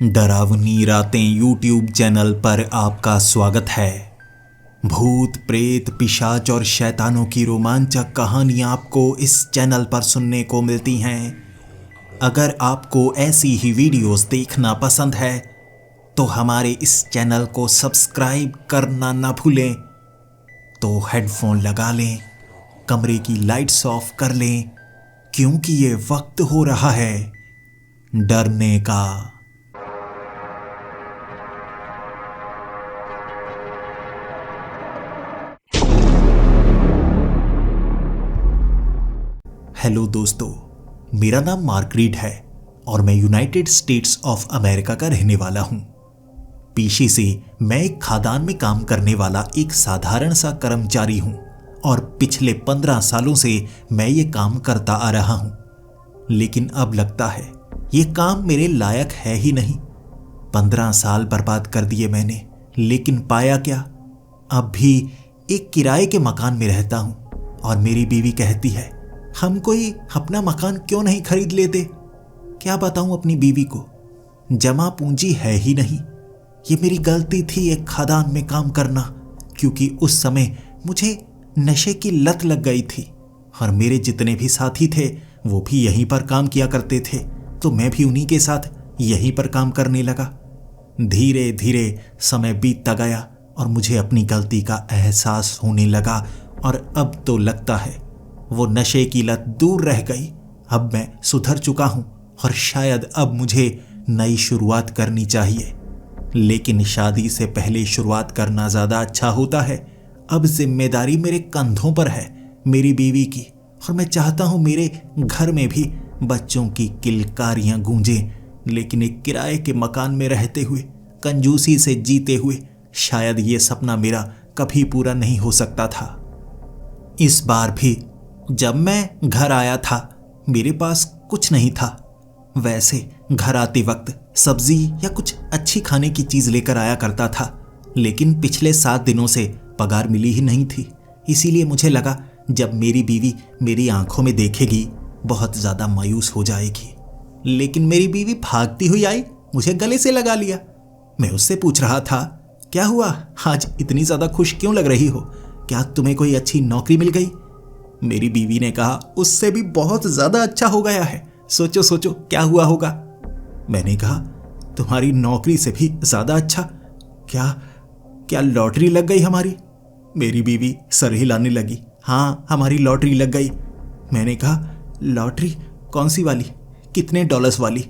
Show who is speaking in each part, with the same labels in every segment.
Speaker 1: डरावनी रातें YouTube channel पर आपका स्वागत है। भूत प्रेत पिशाच और शैतानों की रोमांचक कहानियां आपको इस चैनल पर सुनने को मिलती हैं। अगर आपको ऐसी ही वीडियोस देखना पसंद है तो हमारे इस चैनल को सब्सक्राइब करना ना भूलें। तो हेडफोन लगा लें, कमरे की लाइट्स ऑफ कर लें, क्योंकि ये वक्त हो रहा है डरने का। हेलो दोस्तों, मेरा नाम मार्क रीड है और मैं यूनाइटेड स्टेट्स ऑफ अमेरिका का रहने वाला हूं। पेशे से मैं एक खादान में काम करने वाला एक साधारण सा कर्मचारी हूं और पिछले 15 सालों से मैं ये काम करता आ रहा हूं। लेकिन अब लगता है ये काम मेरे लायक है ही नहीं। 15 साल बर्बाद कर दिए मैंने, लेकिन पाया क्या? अब भी एक किराए के मकान में रहता हूं और मेरी बीवी कहती है हम कोई अपना मकान क्यों नहीं खरीद लेते। क्या बताऊं अपनी बीवी को, जमा पूंजी है ही नहीं। ये मेरी गलती थी एक खदान में काम करना, क्योंकि उस समय मुझे नशे की लत लग गई थी और मेरे जितने भी साथी थे वो भी यहीं पर काम किया करते थे, तो मैं भी उन्हीं के साथ यहीं पर काम करने लगा। धीरे धीरे समय बीतता गया और मुझे अपनी गलती का एहसास होने लगा और अब तो लगता है वो नशे की लत दूर रह गई। अब मैं सुधर चुका हूं और शायद अब मुझे नई शुरुआत करनी चाहिए। लेकिन शादी से पहले शुरुआत करना ज़्यादा अच्छा होता है। अब जिम्मेदारी मेरे कंधों पर है, मेरी बीवी की, और मैं चाहता हूं मेरे घर में भी बच्चों की किलकारियां गूंजें। लेकिन एक किराए के मकान में रहते हुए, कंजूसी से जीते हुए, शायद ये सपना मेरा कभी पूरा नहीं हो सकता था। इस बार भी जब मैं घर आया था मेरे पास कुछ नहीं था। वैसे घर आते वक्त सब्जी या कुछ अच्छी खाने की चीज़ लेकर आया करता था, लेकिन पिछले 7 दिनों से पगार मिली ही नहीं थी। इसीलिए मुझे लगा जब मेरी बीवी मेरी आंखों में देखेगी बहुत ज़्यादा मायूस हो जाएगी। लेकिन मेरी बीवी भागती हुई आई, मुझे गले से लगा लिया। मैं उससे पूछ रहा था क्या हुआ, आज इतनी ज़्यादा खुश क्यों लग रही हो? क्या तुम्हें कोई अच्छी नौकरी मिल गई? मेरी बीवी ने कहा उससे भी बहुत ज्यादा अच्छा हो गया है। सोचो सोचो क्या हुआ होगा। मैंने कहा तुम्हारी नौकरी से भी ज्यादा अच्छा? क्या लॉटरी लग गई हमारी? मेरी बीवी सर हिलाने लगी। हाँ, हमारी लॉटरी लग गई। मैंने कहा लॉटरी कौन सी वाली, कितने डॉलर्स वाली?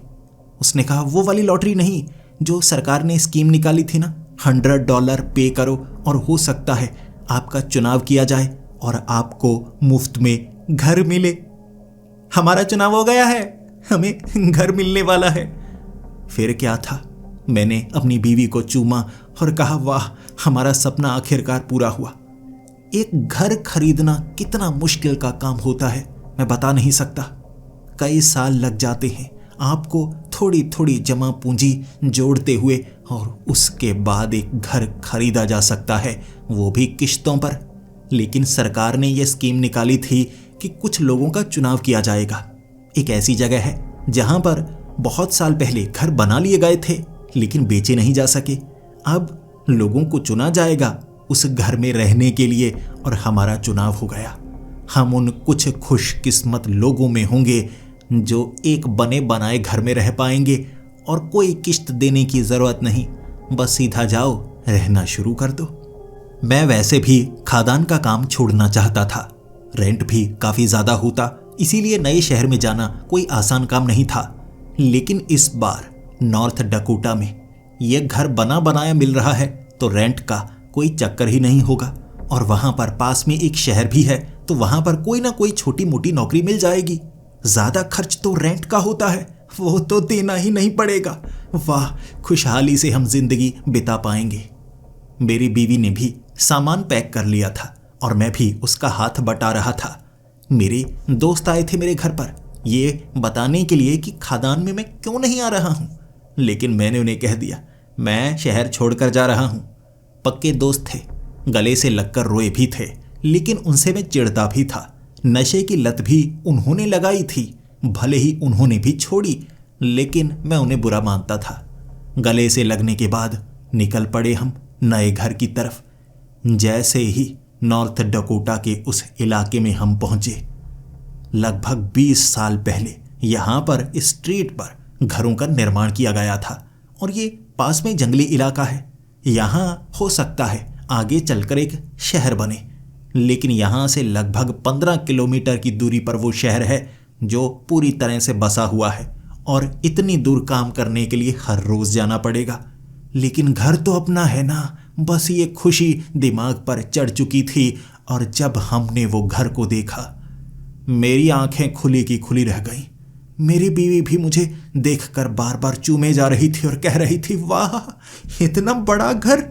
Speaker 1: उसने कहा वो वाली लॉटरी नहीं, जो सरकार ने स्कीम निकाली थी ना, $100 पे करो और हो सकता है आपका चुनाव किया जाए और आपको मुफ्त में घर मिले। हमारा चुनाव हो गया है, हमें घर मिलने वाला है। फिर क्या था, मैंने अपनी बीवी को चूमा और कहा वाह, हमारा सपना आखिरकार पूरा हुआ। एक घर खरीदना कितना मुश्किल का काम होता है मैं बता नहीं सकता। कई साल लग जाते हैं आपको थोड़ी थोड़ी जमा पूंजी जोड़ते हुए, और उसके बाद एक घर खरीदा जा सकता है, वो भी किश्तों पर। लेकिन सरकार ने यह स्कीम निकाली थी कि कुछ लोगों का चुनाव किया जाएगा। एक ऐसी जगह है जहां पर बहुत साल पहले घर बना लिए गए थे लेकिन बेचे नहीं जा सके। अब लोगों को चुना जाएगा उस घर में रहने के लिए और हमारा चुनाव हो गया। हम उन कुछ खुशकिस्मत लोगों में होंगे जो एक बने बनाए घर में रह पाएंगे और कोई किश्त देने की जरूरत नहीं, बस सीधा जाओ, रहना शुरू कर दो। मैं वैसे भी खादान का काम छोड़ना चाहता था। रेंट भी काफ़ी ज़्यादा होता, इसीलिए नए शहर में जाना कोई आसान काम नहीं था। लेकिन इस बार नॉर्थ डकोटा में यह घर बना बनाया मिल रहा है, तो रेंट का कोई चक्कर ही नहीं होगा। और वहाँ पर पास में एक शहर भी है, तो वहाँ पर कोई ना कोई छोटी मोटी नौकरी मिल जाएगी। ज़्यादा खर्च तो रेंट का होता है, वो तो देना ही नहीं पड़ेगा। वाह, खुशहाली से हम जिंदगी बिता पाएंगे। मेरी बीवी ने भी सामान पैक कर लिया था और मैं भी उसका हाथ बटा रहा था। मेरे दोस्त आए थे मेरे घर पर ये बताने के लिए कि खादान में मैं क्यों नहीं आ रहा हूँ, लेकिन मैंने उन्हें कह दिया मैं शहर छोड़कर जा रहा हूँ। पक्के दोस्त थे, गले से लगकर रोए भी थे, लेकिन उनसे मैं चिढ़ता भी था। नशे की लत भी उन्होंने लगाई थी, भले ही उन्होंने भी छोड़ी, लेकिन मैं उन्हें बुरा मानता था। गले से लगने के बाद निकल पड़े हम नए घर की तरफ। जैसे ही नॉर्थ डकोटा के उस इलाके में हम पहुंचे, लगभग 20 साल पहले यहां पर इस स्ट्रीट पर घरों का निर्माण किया गया था और ये पास में जंगली इलाका है। यहां हो सकता है आगे चलकर एक शहर बने, लेकिन यहां से लगभग 15 किलोमीटर की दूरी पर वो शहर है जो पूरी तरह से बसा हुआ है और इतनी दूर काम करने के लिए हर रोज जाना पड़ेगा। लेकिन घर तो अपना है ना, बस ये खुशी दिमाग पर चढ़ चुकी थी। और जब हमने वो घर को देखा, मेरी आंखें खुली की खुली रह गईं। मेरी बीवी भी मुझे देखकर बार बार चूमे जा रही थी और कह रही थी, वाह इतना बड़ा घर,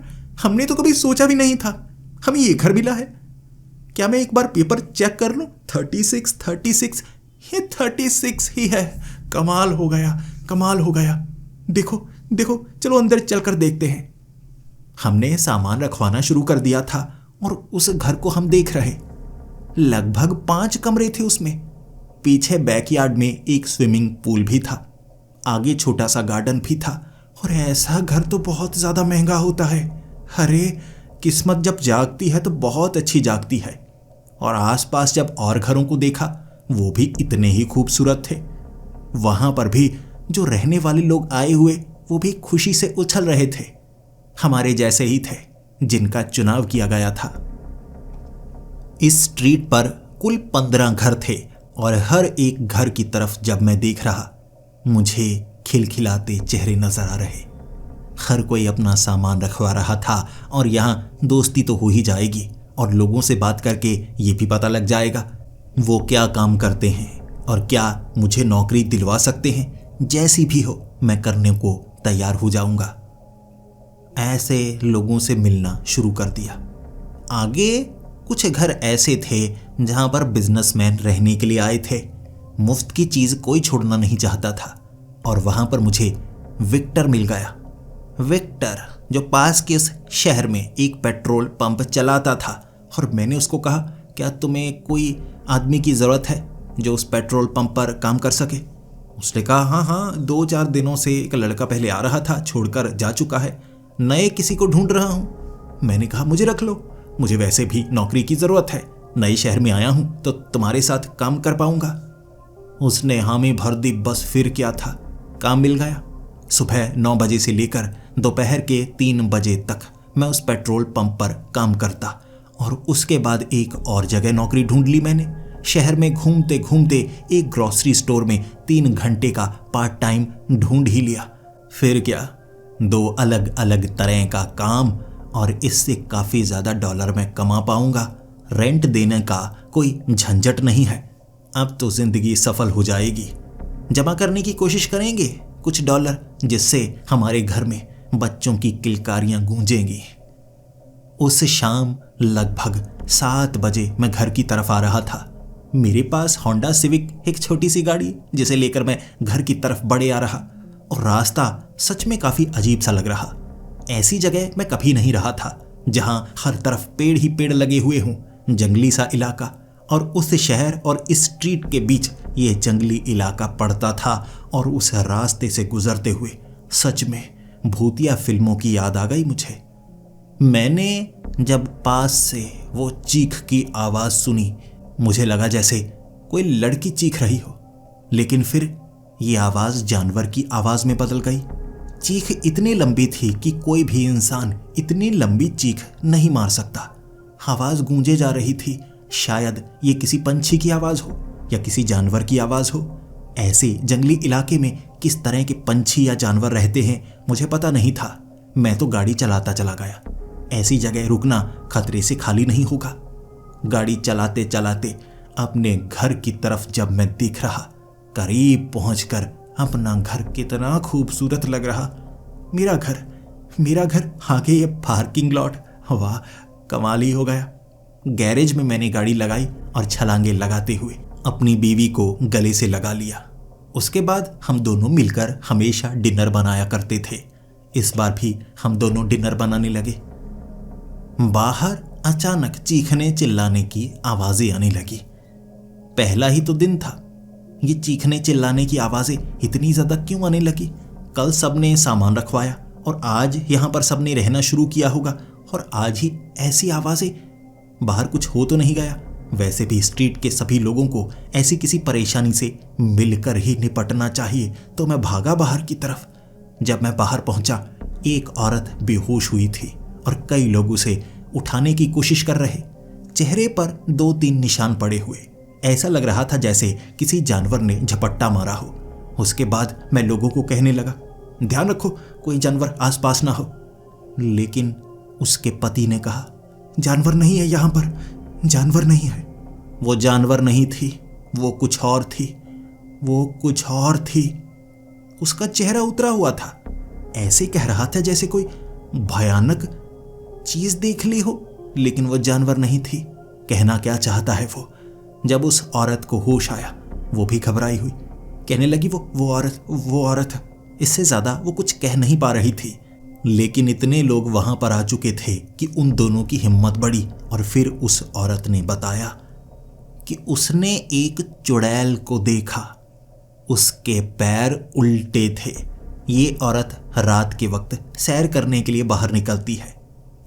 Speaker 1: हमने तो कभी सोचा भी नहीं था हमें ये घर मिला है। क्या मैं एक बार पेपर चेक कर लूं? 36 ये 36 ही है। कमाल हो गया, कमाल हो गया। देखो देखो, चलो अंदर चलकर देखते हैं। हमने सामान रखवाना शुरू कर दिया था और उस घर को हम देख रहे। लगभग 5 कमरे थे उसमें। पीछे बैकयार्ड में एक स्विमिंग पूल भी था, आगे छोटा सा गार्डन भी था। और ऐसा घर तो बहुत ज्यादा महंगा होता है। अरे किस्मत जब जागती है तो बहुत अच्छी जागती है। और आसपास जब और घरों को देखा, वो भी इतने ही खूबसूरत थे। वहां पर भी जो रहने वाले लोग आए हुए, वो भी खुशी से उछल रहे थे। हमारे जैसे ही थे जिनका चुनाव किया गया था। इस स्ट्रीट पर कुल 15 घर थे और हर एक घर की तरफ जब मैं देख रहा, मुझे खिलखिलाते चेहरे नजर आ रहे। हर कोई अपना सामान रखवा रहा था और यहाँ दोस्ती तो हो ही जाएगी और लोगों से बात करके ये भी पता लग जाएगा वो क्या काम करते हैं और क्या मुझे नौकरी दिलवा सकते हैं। जैसी भी हो मैं करने को तैयार हो जाऊंगा। ऐसे लोगों से मिलना शुरू कर दिया। आगे कुछ घर ऐसे थे जहां पर बिजनेसमैन रहने के लिए आए थे। मुफ्त की चीज कोई छोड़ना नहीं चाहता था और वहां पर मुझे विक्टर मिल गया। विक्टर जो पास के उस शहर में एक पेट्रोल पंप चलाता था और मैंने उसको कहा, क्या तुम्हें कोई आदमी की ज़रूरत है जो उस पेट्रोल पंप पर काम कर सके? उसने कहा, हाँ 2-4 दिनों से एक लड़का पहले आ रहा था, छोड़कर जा चुका है, नए किसी को ढूंढ रहा हूँ। मैंने कहा, मुझे रख लो, मुझे वैसे भी नौकरी की ज़रूरत है, नए शहर में आया हूँ तो तुम्हारे साथ काम कर पाऊँगा। उसने हामी भर दी। बस फिर क्या था, काम मिल गया। सुबह 9 बजे से लेकर दोपहर के 3 बजे तक मैं उस पेट्रोल पंप पर काम करता और उसके बाद एक और जगह नौकरी ढूंढ ली मैंने। शहर में घूमते घूमते एक ग्रोसरी स्टोर में 3 घंटे का पार्ट टाइम ढूंढ ही लिया। फिर क्या, 2 अलग अलग तरह का काम और इससे काफ़ी ज़्यादा डॉलर मैं कमा पाऊंगा। रेंट देने का कोई झंझट नहीं है। अब तो ज़िंदगी सफल हो जाएगी। जमा करने की कोशिश करेंगे कुछ डॉलर, जिससे हमारे घर में बच्चों की किलकारियां गूंजेंगी। उस शाम लगभग 7 बजे मैं घर की तरफ आ रहा था। मेरे पास होंडा सिविक, एक छोटी सी गाड़ी, जिसे लेकर मैं घर की तरफ बढ़े आ रहा और रास्ता सच में काफ़ी अजीब सा लग रहा। ऐसी जगह मैं कभी नहीं रहा था जहां हर तरफ पेड़ ही पेड़ लगे हुए हों, जंगली सा इलाका। और उस शहर और इस स्ट्रीट के बीच ये जंगली इलाका पड़ता था और उस रास्ते से गुजरते हुए सच में भूतिया फिल्मों की याद आ गई मुझे। मैंने जब पास से वो चीख की आवाज़ सुनी, मुझे लगा जैसे कोई लड़की चीख रही हो, लेकिन फिर ये आवाज़ जानवर की आवाज़ में बदल गई। चीख इतनी लंबी थी कि कोई भी इंसान इतनी लंबी चीख नहीं मार सकता। आवाज़ गूंजे जा रही थी, शायद ये किसी पंछी की आवाज़ हो या किसी जानवर की आवाज़ हो। ऐसे जंगली इलाके में किस तरह के पंछी या जानवर रहते हैं मुझे पता नहीं था। मैं तो गाड़ी चलाता चला गया। ऐसी जगह रुकना खतरे से खाली नहीं होगा। गाड़ी चलाते चलाते अपने घर की तरफ जब मैं देख रहा, करीब पहुंचकर अपना घर कितना खूबसूरत लग रहा। मेरा घर, आगे ये पार्किंग लॉट, वाह कमाल ही हो गया। गैरेज में मैंने गाड़ी लगाई और छलांगे लगाते हुए अपनी बीवी को गले से लगा लिया। उसके बाद हम दोनों मिलकर हमेशा डिनर बनाया करते थे। इस बार भी हम दोनों डिनर बनाने लगे। बाहर अचानक चीखने चिल्लाने की आवाजें आने लगी। पहला ही तो दिन था, ये चीखने चिल्लाने की आवाजें इतनी ज्यादा क्यों आने लगी? कल सबने सामान रखवाया और आज यहाँ पर सबने रहना शुरू किया होगा और आज ही ऐसी आवाज़ें। बाहर कुछ हो तो नहीं गया? वैसे भी स्ट्रीट के सभी लोगों को ऐसी किसी परेशानी से मिलकर ही निपटना चाहिए। तो मैं भागा बाहर की तरफ। जब मैं बाहर पहुंचा, एक औरत बेहोश हुई थी और कई लोग उसे उठाने की कोशिश कर रहे। चेहरे पर 2-3 निशान पड़े हुए। ऐसा लग रहा था जैसे किसी जानवर ने झपट्टा मारा हो। उसके बाद मैं लोगों को कहने लगा, ध्यान रखो कोई जानवर आसपास ना हो। लेकिन उसके पति ने कहा, जानवर नहीं है यहाँ पर, जानवर नहीं है। वो जानवर नहीं थी, वो कुछ और थी, वो कुछ और थी। उसका चेहरा उतरा हुआ था। ऐसे कह रहा था जैसे कोई भयानक चीज देख ली हो, लेकिन वो जानवर नहीं थी। कहना क्या चाहता है वो? जब उस औरत को होश आया, वो भी घबराई हुई। कहने लगी, वो औरत। इससे ज्यादा वो कुछ कह नहीं पा रही थी। लेकिन इतने लोग वहां पर आ चुके थे कि उन दोनों की हिम्मत बढ़ी और फिर उस औरत ने बताया कि उसने एक चुड़ैल को देखा। उसके पैर उल्टे थे। ये औरत रात के वक्त सैर करने के लिए बाहर निकलती है।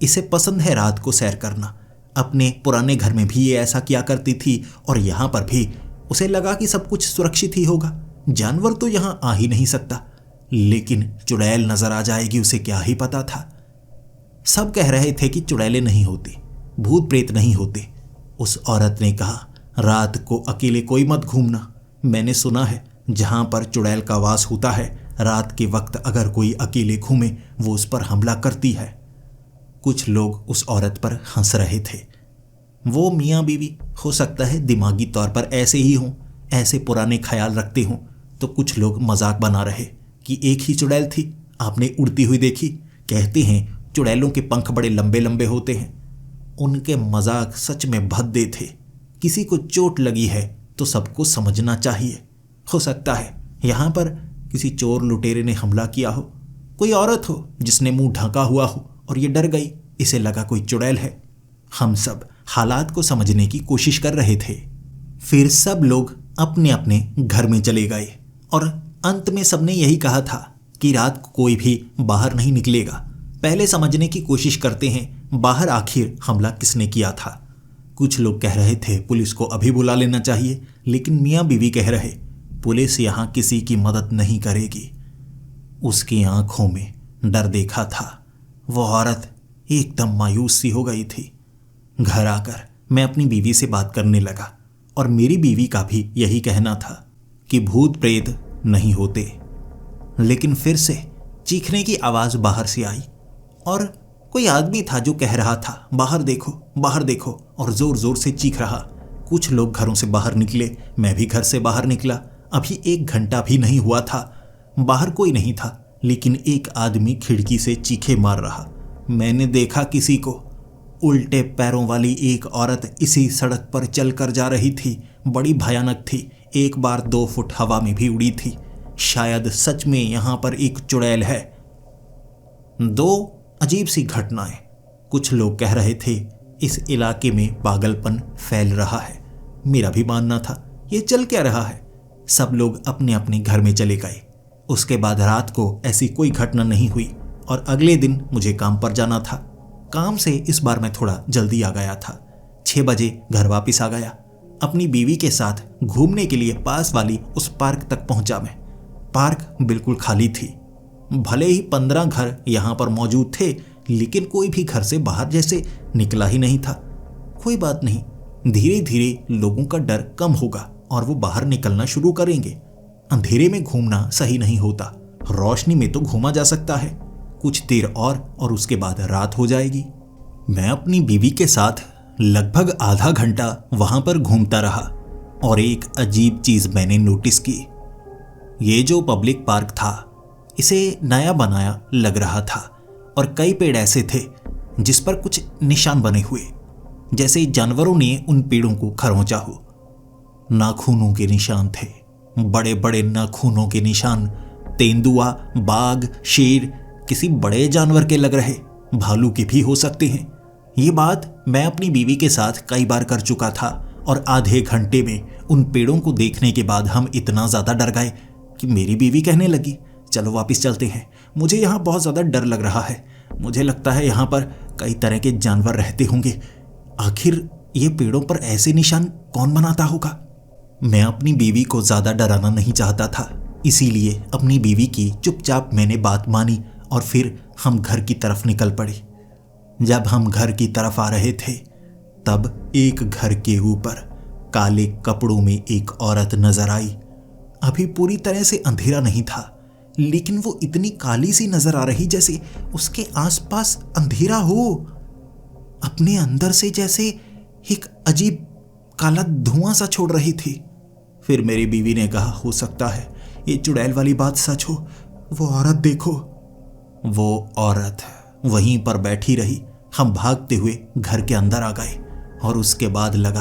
Speaker 1: इसे पसंद है रात को सैर करना। अपने पुराने घर में भी ये ऐसा किया करती थी और यहाँ पर भी। उसे लगा कि सब कुछ सुरक्षित ही होगा, जानवर तो यहाँ आ ही नहीं सकता। लेकिन चुड़ैल नजर आ जाएगी, उसे क्या ही पता था। सब कह रहे थे कि चुड़ैलें नहीं होती, भूत प्रेत नहीं होते। उस औरत ने कहा, रात को अकेले कोई मत घूमना। मैंने सुना है जहां पर चुड़ैल का वास होता है, रात के वक्त अगर कोई अकेले घूमे वो उस पर हमला करती है। कुछ लोग उस औरत पर हंस रहे थे। वो मियाँ बीवी हो सकता है दिमागी तौर पर ऐसे ही हों, ऐसे पुराने ख्याल रखते हों। तो कुछ लोग मजाक बना रहे कि एक ही चुड़ैल थी, आपने उड़ती हुई देखी। कहते हैं चुड़ैलों के पंख बड़े लंबे लंबे होते हैं। उनके मजाक सच में भद्दे थे। किसी को चोट लगी है तो सबको समझना चाहिए। हो सकता है यहाँ पर किसी चोर लुटेरे ने हमला किया हो, कोई औरत हो जिसने मुंह ढका हुआ हो और ये डर गई, इसे लगा कोई चुड़ैल है। हम सब हालात को समझने की कोशिश कर रहे थे। फिर सब लोग अपने अपने घर में चले गए और अंत में सबने यही कहा था कि रात को कोई भी बाहर नहीं निकलेगा। पहले समझने की कोशिश करते हैं बाहर आखिर हमला किसने किया था। कुछ लोग कह रहे थे पुलिस को अभी बुला लेना चाहिए, लेकिन मियाँ बीवी कह रहे पुलिस यहाँ किसी की मदद नहीं करेगी। उसकी आंखों में डर देखा था। वो औरत एकदम मायूस सी हो गई थी। घर आकर मैं अपनी बीवी से बात करने लगा और मेरी बीवी का भी यही कहना था कि भूत प्रेत नहीं होते। लेकिन फिर से चीखने की आवाज बाहर से आई और कोई आदमी था जो कह रहा था, बाहर देखो, और जोर जोर से चीख रहा। कुछ लोग घरों से बाहर निकले, मैं भी घर से बाहर निकला। अभी 1 घंटा भी नहीं हुआ था। बाहर कोई नहीं था, लेकिन एक आदमी खिड़की से चीखे मार रहा। मैंने देखा किसी को। उल्टे पैरों वाली एक औरत इसी सड़क पर चलकर जा रही थी। बड़ी भयानक थी। एक बार 2 फुट हवा में भी उड़ी थी। शायद सच में यहाँ पर एक चुड़ैल है। 2 अजीब सी घटनाएं। कुछ लोग कह रहे थे इस इलाके में पागलपन फैल रहा है। मेरा भी मानना था, ये चल क्या रहा है। सब लोग अपने अपने घर में चले गए। उसके बाद रात को ऐसी कोई घटना नहीं हुई और अगले दिन मुझे काम पर जाना था। काम से इस बार मैं थोड़ा जल्दी आ गया था। 6 बजे घर वापस आ गया। अपनी बीवी के साथ घूमने के लिए पास वाली उस पार्क तक पहुंचा मैं। पार्क बिल्कुल खाली थी। भले ही 15 घर यहाँ पर मौजूद थे, लेकिन कोई भी घर से बाहर जैसे निकला ही नहीं था। कोई बात नहीं, धीरे धीरे लोगों का डर कम होगा और वो बाहर निकलना शुरू करेंगे। अंधेरे में घूमना सही नहीं होता। रोशनी में तो घूमा जा सकता है। कुछ देर और उसके बाद रात हो जाएगी। मैं अपनी बीवी के साथ लगभग आधा घंटा वहां पर घूमता रहा और एक अजीब चीज मैंने नोटिस की। ये जो पब्लिक पार्क था, इसे नया बनाया लग रहा था और कई पेड़ ऐसे थे जिस पर कुछ निशान बने हुए, जैसे जानवरों ने उन पेड़ों को खरोंचा हो। नाखूनों के निशान थे, बड़े बड़े नाखूनों के निशान। तेंदुआ, बाघ, शेर, किसी बड़े जानवर के लग रहे, भालू के भी हो सकते हैं। ये बात मैं अपनी बीवी के साथ कई बार कर चुका था और आधे घंटे में उन पेड़ों को देखने के बाद हम इतना ज्यादा डर गए कि मेरी बीवी कहने लगी, चलो वापस चलते हैं, मुझे यहाँ बहुत ज़्यादा डर लग रहा है। मुझे लगता है यहाँ पर कई तरह के जानवर रहते होंगे। आखिर ये पेड़ों पर ऐसे निशान कौन बनाता होगा? मैं अपनी बीवी को ज़्यादा डराना नहीं चाहता था, इसीलिए अपनी बीवी की चुपचाप मैंने बात मानी और फिर हम घर की तरफ निकल पड़े। जब हम घर की तरफ आ रहे थे तब एक घर के ऊपर काले कपड़ों में एक औरत नजर आई। अभी पूरी तरह से अंधेरा नहीं था, लेकिन वो इतनी काली सी नजर आ रही जैसे उसके आसपास अंधेरा हो। अपने अंदर से जैसे एक अजीब काला धुआं सा छोड़ रही थी। फिर मेरी बीवी ने कहा, हो सकता है ये चुड़ैल वाली बात सच हो। वो औरत देखो। वो औरत वहीं पर बैठी रही। हम भागते हुए घर के अंदर आ गए और उसके बाद लगा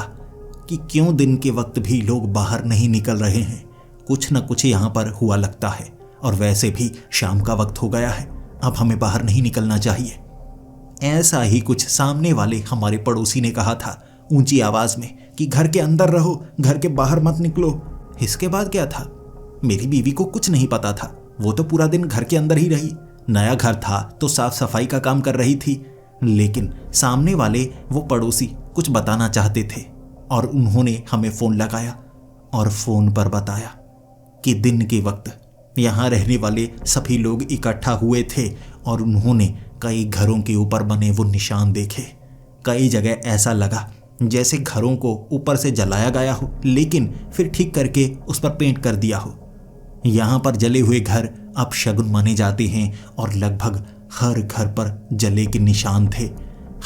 Speaker 1: कि क्यों दिन के वक्त भी लोग बाहर नहीं निकल रहे हैं। कुछ न कुछ यहाँ पर हुआ लगता है, और वैसे भी शाम का वक्त हो गया है, अब हमें बाहर नहीं निकलना चाहिए। ऐसा ही कुछ सामने वाले हमारे पड़ोसी ने कहा था ऊंची आवाज में कि घर के अंदर रहो, घर के बाहर मत निकलो। इसके बाद क्या था, मेरी बीवी को कुछ नहीं पता था। वो तो पूरा दिन घर के अंदर ही रही। नया घर था तो साफ सफाई का काम कर रही थी, लेकिन सामने वाले वो पड़ोसी कुछ बताना चाहते थे और उन्होंने हमें फ़ोन लगाया और फ़ोन पर बताया कि दिन के वक्त यहाँ रहने वाले सभी लोग इकट्ठा हुए थे और उन्होंने कई घरों के ऊपर बने वो निशान देखे। कई जगह ऐसा लगा जैसे घरों को ऊपर से जलाया गया हो, लेकिन फिर ठीक करके उस पर पेंट कर दिया हो। यहाँ पर जले हुए घर अपशगुन माने जाते हैं और लगभग हर घर पर जले के निशान थे।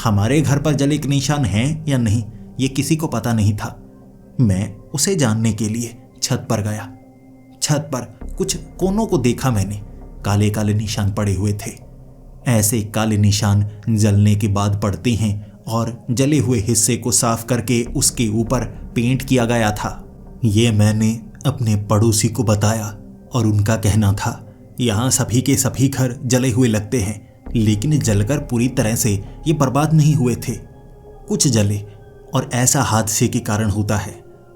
Speaker 1: हमारे घर पर जले के निशान हैं या नहीं ये किसी को पता नहीं था। मैं उसे जानने के लिए छत पर गया। छत पर कुछ कोनों को देखा मैंने, काले काले निशान पड़े हुए थे। ऐसे काले निशान जलने के बाद पड़ते हैं और जले हुए हिस्से को साफ करके उसके ऊपर पेंट किया गया था। ये मैंने अपने पड़ोसी को बताया और उनका कहना था यहाँ सभी के सभी घर जले हुए लगते हैं, लेकिन जलकर पूरी तरह से ये बर्बाद नहीं हुए थे। कुछ जले और ऐसा हादसे के कारण होता है।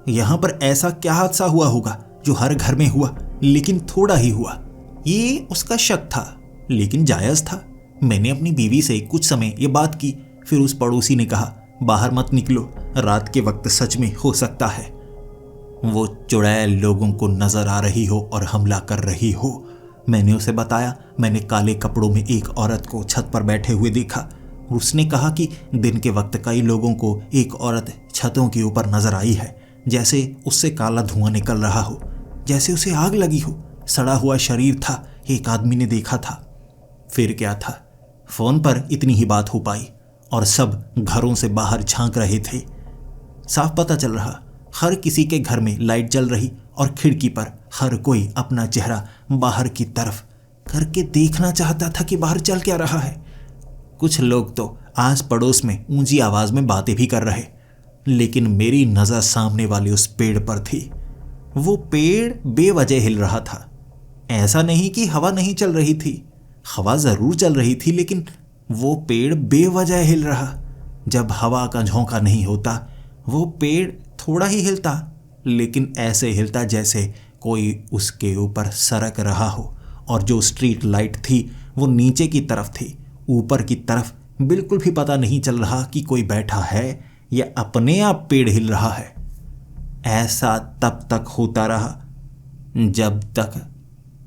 Speaker 1: यहाँ पर ऐसा क्या हादसा हुआ होगा जो हर घर में हुआ लेकिन थोड़ा ही हुआ। ये उसका शक था, लेकिन जायज़ था। मैंने अपनी बीवी से कुछ समय ये बात की। फिर उस पड़ोसी ने कहा, बाहर मत निकलो, रात के वक्त सच में हो सकता है वो चुड़ैल लोगों को नजर आ रही हो और हमला कर रही हो। मैंने उसे बताया मैंने काले कपड़ों में एक औरत को छत पर बैठे हुए देखा। उसने कहा कि दिन के वक्त कई लोगों को एक औरत छतों के ऊपर नजर आई है, जैसे उससे काला धुआं निकल रहा हो, जैसे उसे आग लगी हो। सड़ा हुआ शरीर था, एक आदमी ने देखा था। फिर क्या था, फोन पर इतनी ही बात हो पाई और सब घरों से बाहर झांक रहे थे। साफ पता चल रहा हर किसी के घर में लाइट जल रही और खिड़की पर हर कोई अपना चेहरा बाहर की तरफ करके देखना चाहता था कि बाहर चल क्या रहा है। कुछ लोग तो आस पड़ोस में ऊंची आवाज में बातें भी कर रहे, लेकिन मेरी नजर सामने वाले उस पेड़ पर थी। वो पेड़ बेवजह हिल रहा था। ऐसा नहीं कि हवा नहीं चल रही थी, हवा जरूर चल रही थी, लेकिन वो पेड़ बेवजह हिल रहा। जब हवा का झोंका नहीं होता वो पेड़ थोड़ा ही हिलता, लेकिन ऐसे हिलता जैसे कोई उसके ऊपर सरक रहा हो। और जो स्ट्रीट लाइट थी वो नीचे की तरफ थी, ऊपर की तरफ बिल्कुल भी पता नहीं चल रहा कि कोई बैठा है या अपने आप पेड़ हिल रहा है। ऐसा तब तक होता रहा जब तक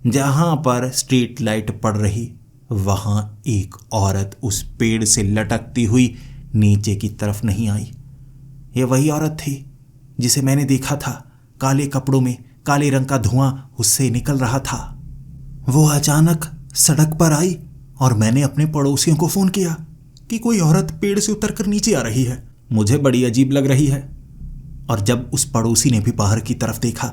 Speaker 1: जहां पर स्ट्रीट लाइट पड़ रही वहां एक औरत उस पेड़ से लटकती हुई नीचे की तरफ नहीं आई। ये वही औरत थी जिसे मैंने देखा था। काले कपड़ों में काले रंग का धुआं उससे निकल रहा था। वो अचानक सड़क पर आई और मैंने अपने पड़ोसियों को फोन किया कि कोई औरत पेड़ से उतरकर नीचे आ रही है, मुझे बड़ी अजीब लग रही है। और जब उस पड़ोसी ने भी बाहर की तरफ देखा,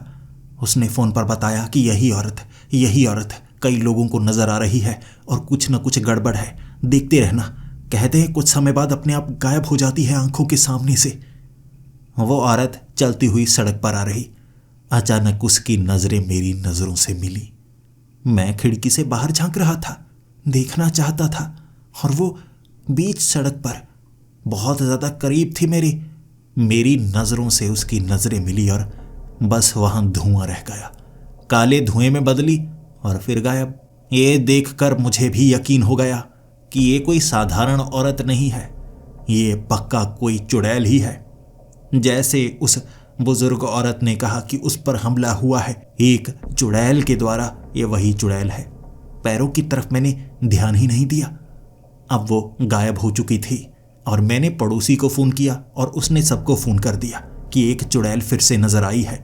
Speaker 1: उसने फोन पर बताया कि यही औरत कई लोगों को नजर आ रही है और कुछ न कुछ गड़बड़ है, देखते रहना। कहते हैं कुछ समय बाद अपने आप गायब हो जाती है आंखों के सामने से। वो औरत चलती हुई सड़क पर आ रही। अचानक उसकी नजरें मेरी नजरों से मिली। मैं खिड़की से बाहर झांक रहा था, देखना चाहता था, और वो बीच सड़क पर बहुत ज्यादा करीब थी मेरी नजरों से उसकी नजरें मिली और बस वहां धुआं रह गया। काले धुएं में बदली और फिर गायब। ये देखकर मुझे भी यकीन हो गया कि ये कोई साधारण औरत नहीं है, ये पक्का कोई चुड़ैल ही है। जैसे उस बुजुर्ग औरत ने कहा कि उस पर हमला हुआ है एक चुड़ैल के द्वारा, ये वही चुड़ैल है। पैरों की तरफ मैंने ध्यान ही नहीं दिया। अब वो गायब हो चुकी थी और मैंने पड़ोसी को फ़ोन किया और उसने सबको फ़ोन कर दिया कि एक चुड़ैल फिर से नजर आई है।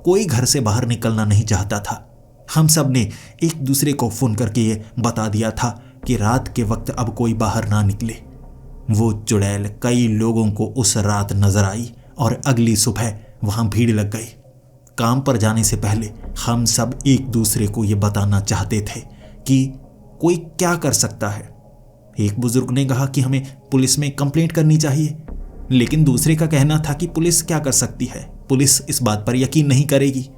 Speaker 1: कोई घर से बाहर निकलना नहीं चाहता था। हम सब ने एक दूसरे को फ़ोन करके ये बता दिया था कि रात के वक्त अब कोई बाहर ना निकले। वो चुड़ैल कई लोगों को उस रात नजर आई और अगली सुबह वहाँ भीड़ लग गई। काम पर जाने से पहले हम सब एक दूसरे को ये बताना चाहते थे कि कोई क्या कर सकता है। एक बुजुर्ग ने कहा कि हमें पुलिस में कंप्लेंट करनी चाहिए, लेकिन दूसरे का कहना था कि पुलिस क्या कर सकती है, पुलिस इस बात पर यकीन नहीं करेगी।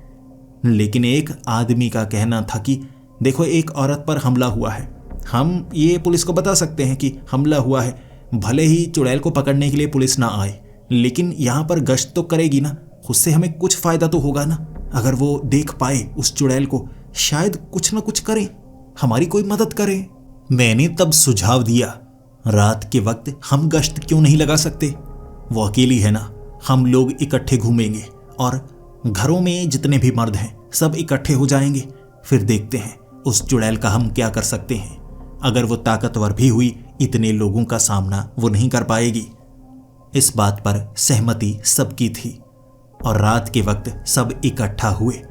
Speaker 1: लेकिन एक आदमी का कहना था कि देखो, एक औरत पर हमला हुआ है, हम ये पुलिस को बता सकते हैं कि हमला हुआ है। भले ही चुड़ैल को पकड़ने के लिए पुलिस ना आए, लेकिन यहाँ पर गश्त तो करेगी ना, उससे हमें कुछ फ़ायदा तो होगा ना। अगर वो देख पाए उस चुड़ैल को, शायद कुछ ना कुछ करें, हमारी कोई मदद करें। मैंने तब सुझाव दिया, रात के वक्त हम गश्त क्यों नहीं लगा सकते? वो अकेली है ना, हम लोग इकट्ठे घूमेंगे और घरों में जितने भी मर्द हैं सब इकट्ठे हो जाएंगे। फिर देखते हैं उस चुड़ैल का हम क्या कर सकते हैं। अगर वो ताकतवर भी हुई, इतने लोगों का सामना वो नहीं कर पाएगी। इस बात पर सहमति सबकी थी और रात के वक्त सब इकट्ठा हुए।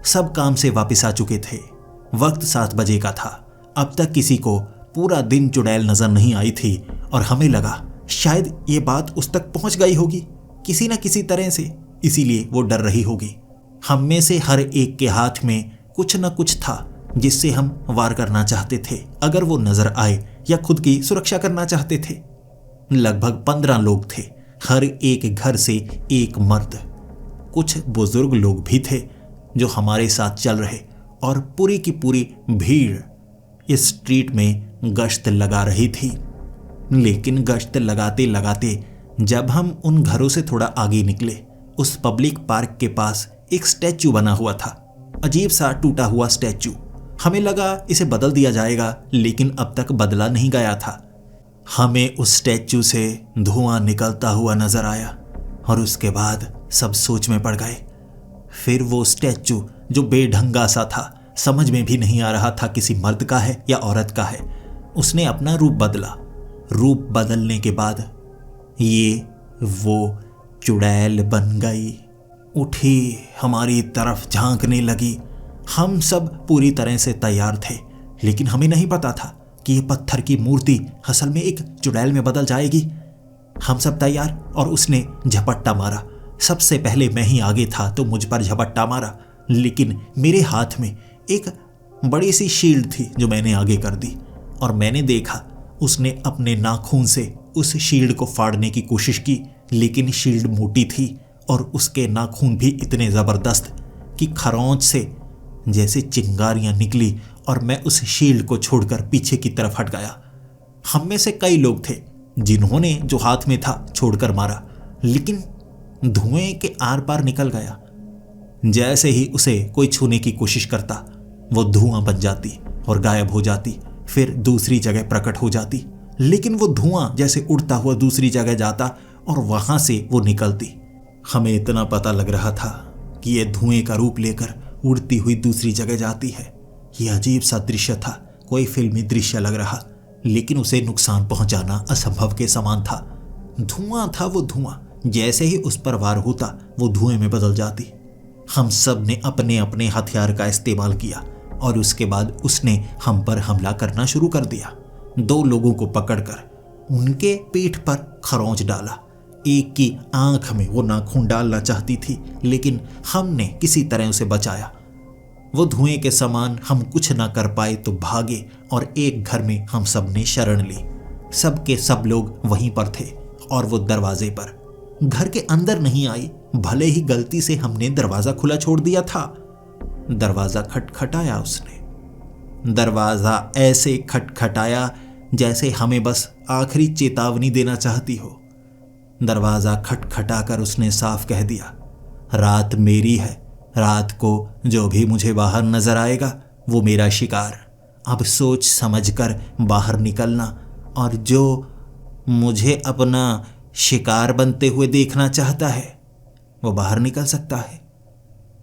Speaker 1: सब काम से वापस आ चुके थे। वक्त 7 बजे का था। अब तक किसी को पूरा दिन चुड़ैल नजर नहीं आई थी और हमें लगा शायद ये बात उस तक पहुंच गई होगी किसी न किसी तरह से, इसीलिए वो डर रही होगी। हम में से हर एक के हाथ में कुछ न कुछ था जिससे हम वार करना चाहते थे अगर वो नजर आए या खुद की सुरक्षा करना चाहते थे। लगभग 15 लोग थे, हर एक घर से एक मर्द। कुछ बुजुर्ग लोग भी थे जो हमारे साथ चल रहे और पूरी की पूरी भीड़ इस स्ट्रीट में गश्त लगा रही थी। लेकिन गश्त लगाते लगाते जब हम उन घरों से थोड़ा आगे निकले, उस पब्लिक पार्क के पास एक स्टैचू बना हुआ था, अजीब सा टूटा हुआ स्टैचू। हमें लगा इसे बदल दिया जाएगा, लेकिन अब तक बदला नहीं गया था। हमें उस स्टैचू से धुआं निकलता हुआ नजर आया और उसके बाद सब सोच में पड़ गए। फिर वो स्टैचू जो बेढंगा सा था, समझ में भी नहीं आ रहा था किसी मर्द का है या औरत का है, उसने अपना रूप बदला। रूप बदलने के बाद ये वो चुड़ैल बन गई। उठी, हमारी तरफ झांकने लगी। हम सब पूरी तरह से तैयार थे, लेकिन हमें नहीं पता था कि ये पत्थर की मूर्ति असल में एक चुड़ैल में बदल जाएगी। हम सब तैयार और उसने झपट्टा मारा। सबसे पहले मैं ही आगे था तो मुझ पर झपट्टा मारा, लेकिन मेरे हाथ में एक बड़ी सी शील्ड थी जो मैंने आगे कर दी और मैंने देखा उसने अपने नाखून से उस शील्ड को फाड़ने की कोशिश की, लेकिन शील्ड मोटी थी और उसके नाखून भी इतने ज़बरदस्त कि खरोंच से जैसे चिंगारियां निकली और मैं उस शील्ड को छोड़कर पीछे की तरफ हट गया। हम में से कई लोग थे जिन्होंने जो हाथ में था छोड़कर मारा, लेकिन धुएं के आर पार निकल गया। जैसे ही उसे कोई छूने की कोशिश करता, वो धुआं बन जाती और गायब हो जाती, फिर दूसरी जगह प्रकट हो जाती। लेकिन वो धुआं जैसे उड़ता हुआ दूसरी जगह जाता और वहां से वो निकलती। हमें इतना पता लग रहा था कि ये धुएं का रूप लेकर उड़ती हुई दूसरी जगह जाती है। ये अजीब सा दृश्य था, कोई फिल्मी दृश्य लग रहा, लेकिन उसे नुकसान पहुंचाना असंभव के समान था। धुआं था वो धुआं, जैसे ही उस पर वार होता वो धुएं में बदल जाती। हम सब ने अपने अपने हथियार का इस्तेमाल किया और उसके बाद उसने हम पर हमला करना शुरू कर दिया। 2 लोगों को पकड़कर उनके पीठ पर खरोंच डाला। एक की आंख में वो नाखून डालना चाहती थी, लेकिन हमने किसी तरह उसे बचाया। वो धुएं के समान हम कुछ ना कर पाए तो भागे और एक घर में हम सब ने शरण ली। सब के सब लोग वहीं पर थे और वो दरवाजे पर। घर के अंदर नहीं आई, भले ही गलती से हमने दरवाजा खुला छोड़ दिया था। दरवाजा खटखटाया उसने। दरवाजा ऐसे खटखटाया जैसे हमें बस आखिरी चेतावनी देना चाहती हो। दरवाजा खटखटाकर उसने साफ कह दिया, रात मेरी है, रात को जो भी मुझे बाहर नजर आएगा वो मेरा शिकार अब सोच समझकर बाहर निकलना, और जो मुझे अपना शिकार बनते हुए देखना चाहता है वो बाहर निकल सकता है।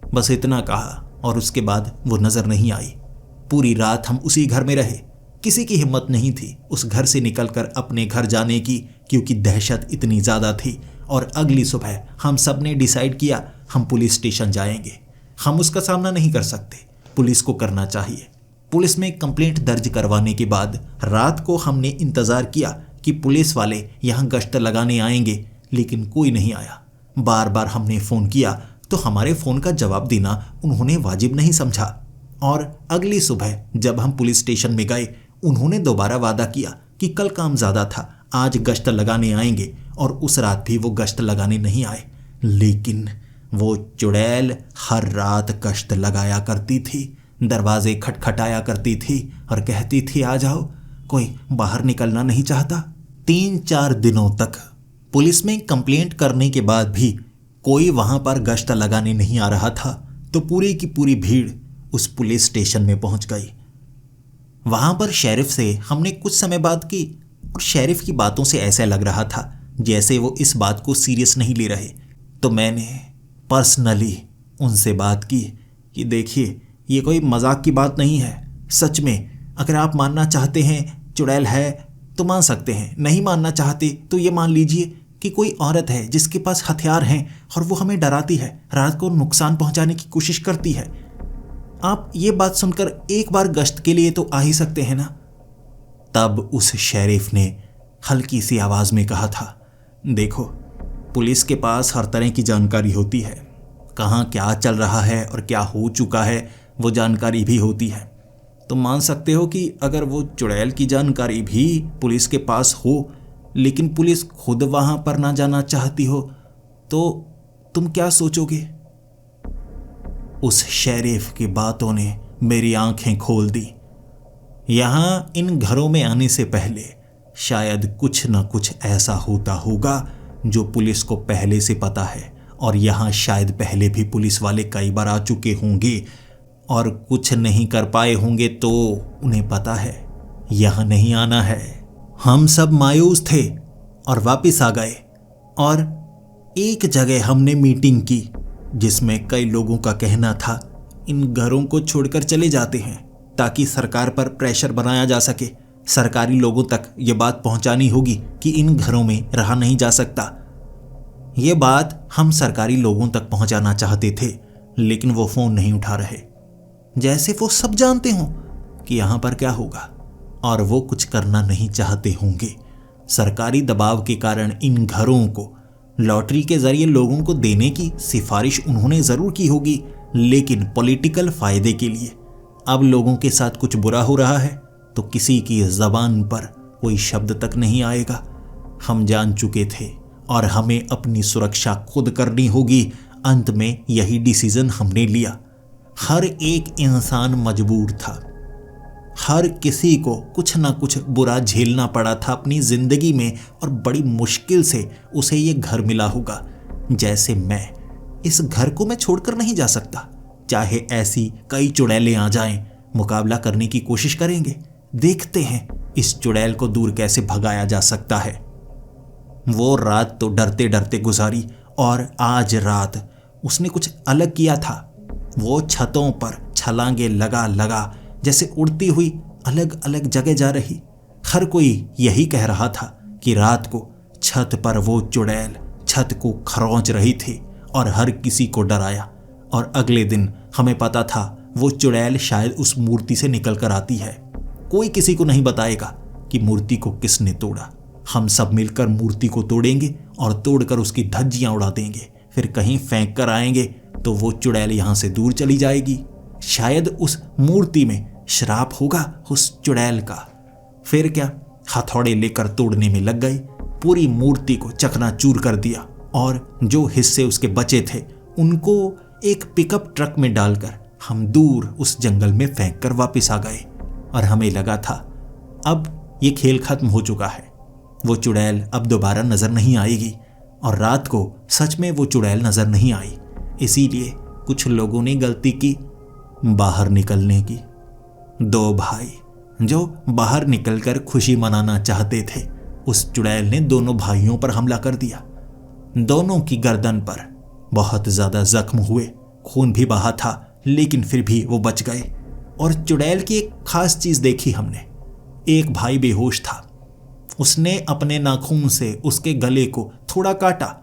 Speaker 1: बस इतना कहा और उसके बाद वो नजर नहीं आई। पूरी रात हम उसी घर में रहे। किसी की हिम्मत नहीं थी उस घर से निकलकर अपने घर जाने की, क्योंकि दहशत इतनी ज़्यादा थी। और अगली सुबह हम सब ने डिसाइड किया हम पुलिस स्टेशन जाएंगे। हम उसका सामना नहीं कर सकते, पुलिस को करना चाहिए। पुलिस में कंप्लेंट दर्ज करवाने के बाद रात को हमने इंतज़ार किया कि पुलिस वाले यहाँ गश्त लगाने आएंगे, लेकिन कोई नहीं आया। बार बार हमने फ़ोन किया तो हमारे फ़ोन का जवाब देना उन्होंने वाजिब नहीं समझा। और अगली सुबह जब हम पुलिस स्टेशन में गए, उन्होंने दोबारा वादा किया कि कल काम ज़्यादा था, आज गश्त लगाने आएंगे, और उस रात भी वो गश्त लगाने नहीं आए। लेकिन वो चुड़ैल हर रात गश्त लगाया करती थी, दरवाजे खटखटाया करती थी और कहती थी आ जाओ, कोई बाहर निकलना नहीं चाहता। 3-4 दिनों तक पुलिस में कंप्लेंट करने के बाद भी कोई वहां पर गश्त लगाने नहीं आ रहा था, तो पूरी की पूरी भीड़ उस पुलिस स्टेशन में पहुंच गई। वहां पर शेरिफ से हमने कुछ समय बात की, और शेरिफ की बातों से ऐसा लग रहा था जैसे वो इस बात को सीरियस नहीं ले रहे। तो मैंने पर्सनली उनसे बात की कि देखिए ये कोई मजाक की बात नहीं है, सच में अगर आप मानना चाहते हैं चुड़ैल है तो मान सकते हैं, नहीं मानना चाहते तो ये मान लीजिए कि कोई औरत है जिसके पास हथियार हैं और वो हमें डराती है, रात को नुकसान पहुंचाने की कोशिश करती है। आप ये बात सुनकर एक बार गश्त के लिए तो आ ही सकते हैं ना। तब उस शेरिफ ने हल्की सी आवाज़ में कहा था, देखो पुलिस के पास हर तरह की जानकारी होती है, कहाँ क्या चल रहा है और क्या हो चुका है वो जानकारी भी होती है। तुम मान सकते हो कि अगर वो चुड़ैल की जानकारी भी पुलिस के पास हो, लेकिन पुलिस खुद वहाँ पर ना जाना चाहती हो, तो तुम क्या सोचोगे। उस शेरिफ की बातों ने मेरी आंखें खोल दी। यहाँ इन घरों में आने से पहले शायद कुछ न कुछ ऐसा होता होगा जो पुलिस को पहले से पता है, और यहाँ शायद पहले भी पुलिस वाले कई बार आ चुके होंगे और कुछ नहीं कर पाए होंगे, तो उन्हें पता है यहाँ नहीं आना है। हम सब मायूस थे और वापस आ गए, और एक जगह हमने मीटिंग की जिसमें कई लोगों का कहना था इन घरों को छोड़कर चले जाते हैं ताकि सरकार पर प्रेशर बनाया जा सके। सरकारी लोगों तक ये बात पहुंचानी होगी कि इन घरों में रहा नहीं जा सकता। ये बात हम सरकारी लोगों तक पहुंचाना चाहते थे, लेकिन वो फ़ोन नहीं उठा रहे, जैसे वो सब जानते हों कि यहाँ पर क्या होगा, और वो कुछ करना नहीं चाहते होंगे। सरकारी दबाव के कारण इन घरों को लॉटरी के जरिए लोगों को देने की सिफारिश उन्होंने ज़रूर की होगी, लेकिन पॉलिटिकल फ़ायदे के लिए। अब लोगों के साथ कुछ बुरा हो रहा है तो किसी की ज़बान पर कोई शब्द तक नहीं आएगा। हम जान चुके थे और हमें अपनी सुरक्षा खुद करनी होगी। अंत में यही डिसीजन हमने लिया। हर एक इंसान मजबूर था, हर किसी को कुछ ना कुछ बुरा झेलना पड़ा था अपनी ज़िंदगी में, और बड़ी मुश्किल से उसे ये घर मिला होगा। जैसे मैं, इस घर को मैं छोड़कर नहीं जा सकता, चाहे ऐसी कई चुड़ैलें आ जाएं, मुकाबला करने की कोशिश करेंगे। देखते हैं इस चुड़ैल को दूर कैसे भगाया जा सकता है। वो रात तो डरते डरते गुजारी, और आज रात उसने कुछ अलग किया था। वो छतों पर छलांगे लगा लगा जैसे उड़ती हुई अलग अलग जगह जा रही। हर कोई यही कह रहा था कि रात को छत पर वो चुड़ैल छत को खरोंच रही थी और हर किसी को डराया। और अगले दिन हमें पता था वो चुड़ैल शायद उस मूर्ति से निकल कर आती है। कोई किसी को नहीं बताएगा कि मूर्ति को किसने तोड़ा। हम सब मिलकर मूर्ति को तोड़ेंगे और तोड़कर उसकी धज्जियां उड़ा देंगे, फिर कहीं फेंक कर आएंगे तो वो चुड़ैल यहाँ से दूर चली जाएगी। शायद उस मूर्ति में श्राप होगा उस चुड़ैल का। फिर क्या, हथौड़े लेकर तोड़ने में लग गए, पूरी मूर्ति को चकनाचूर कर दिया, और जो हिस्से उसके बचे थे उनको एक पिकअप ट्रक में डालकर हम दूर उस जंगल में फेंक कर वापस आ गए। और हमें लगा था अब ये खेल खत्म हो चुका है, वो चुड़ैल अब दोबारा नजर नहीं आएगी। और रात को सच में वो चुड़ैल नजर नहीं आई। इसीलिए कुछ लोगों ने गलती की बाहर निकलने की। दो भाई जो बाहर निकलकर खुशी मनाना चाहते थे, उस चुड़ैल ने दोनों भाइयों पर हमला कर दिया। दोनों की गर्दन पर बहुत ज्यादा जख्म हुए, खून भी बहा था, लेकिन फिर भी वो बच गए। और चुड़ैल की एक खास चीज देखी हमने। एक भाई बेहोश था, उसने अपने नाखून से उसके गले को थोड़ा काटा।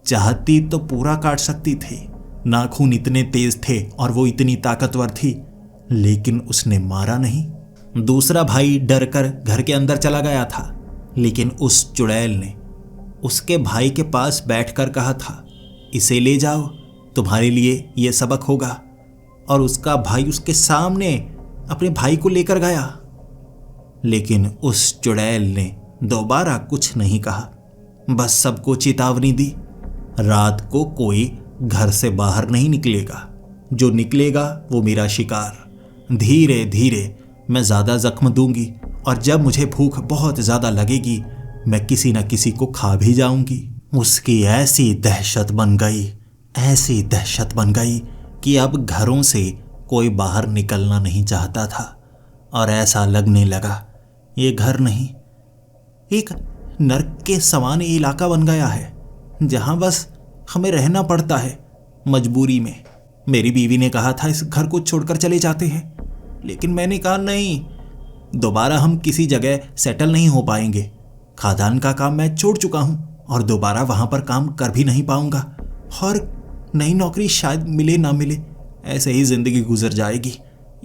Speaker 1: चाहती तो पूरा काट सकती थी, नाखून इतने तेज थे और वो इतनी ताकतवर थी, लेकिन उसने मारा नहीं। दूसरा भाई डर कर घर के अंदर चला गया था, लेकिन उस चुड़ैल ने उसके भाई के पास बैठकर कहा था, इसे ले जाओ, तुम्हारे लिए यह सबक होगा। और उसका भाई उसके सामने अपने भाई को लेकर गया, लेकिन उस चुड़ैल ने दोबारा कुछ नहीं कहा, बस सबको चेतावनी दी, रात को कोई घर से बाहर नहीं निकलेगा, जो निकलेगा वो मेरा शिकार। धीरे धीरे मैं ज्यादा जख्म दूंगी और जब मुझे भूख बहुत ज्यादा लगेगी मैं किसी न किसी को खा भी जाऊंगी। उसकी ऐसी दहशत बन गई, ऐसी दहशत बन गई कि अब घरों से कोई बाहर निकलना नहीं चाहता था और ऐसा लगने लगा ये घर नहीं, एक नर्क के समान इलाका बन गया है जहां बस हमें रहना पड़ता है मजबूरी में। मेरी बीवी ने कहा था इस घर को छोड़कर चले जाते हैं, लेकिन मैंने कहा नहीं, दोबारा हम किसी जगह सेटल नहीं हो पाएंगे। खादान का काम मैं छोड़ चुका हूं और दोबारा वहां पर काम कर भी नहीं पाऊंगा और नई नौकरी शायद मिले ना मिले, ऐसे ही जिंदगी गुजर जाएगी।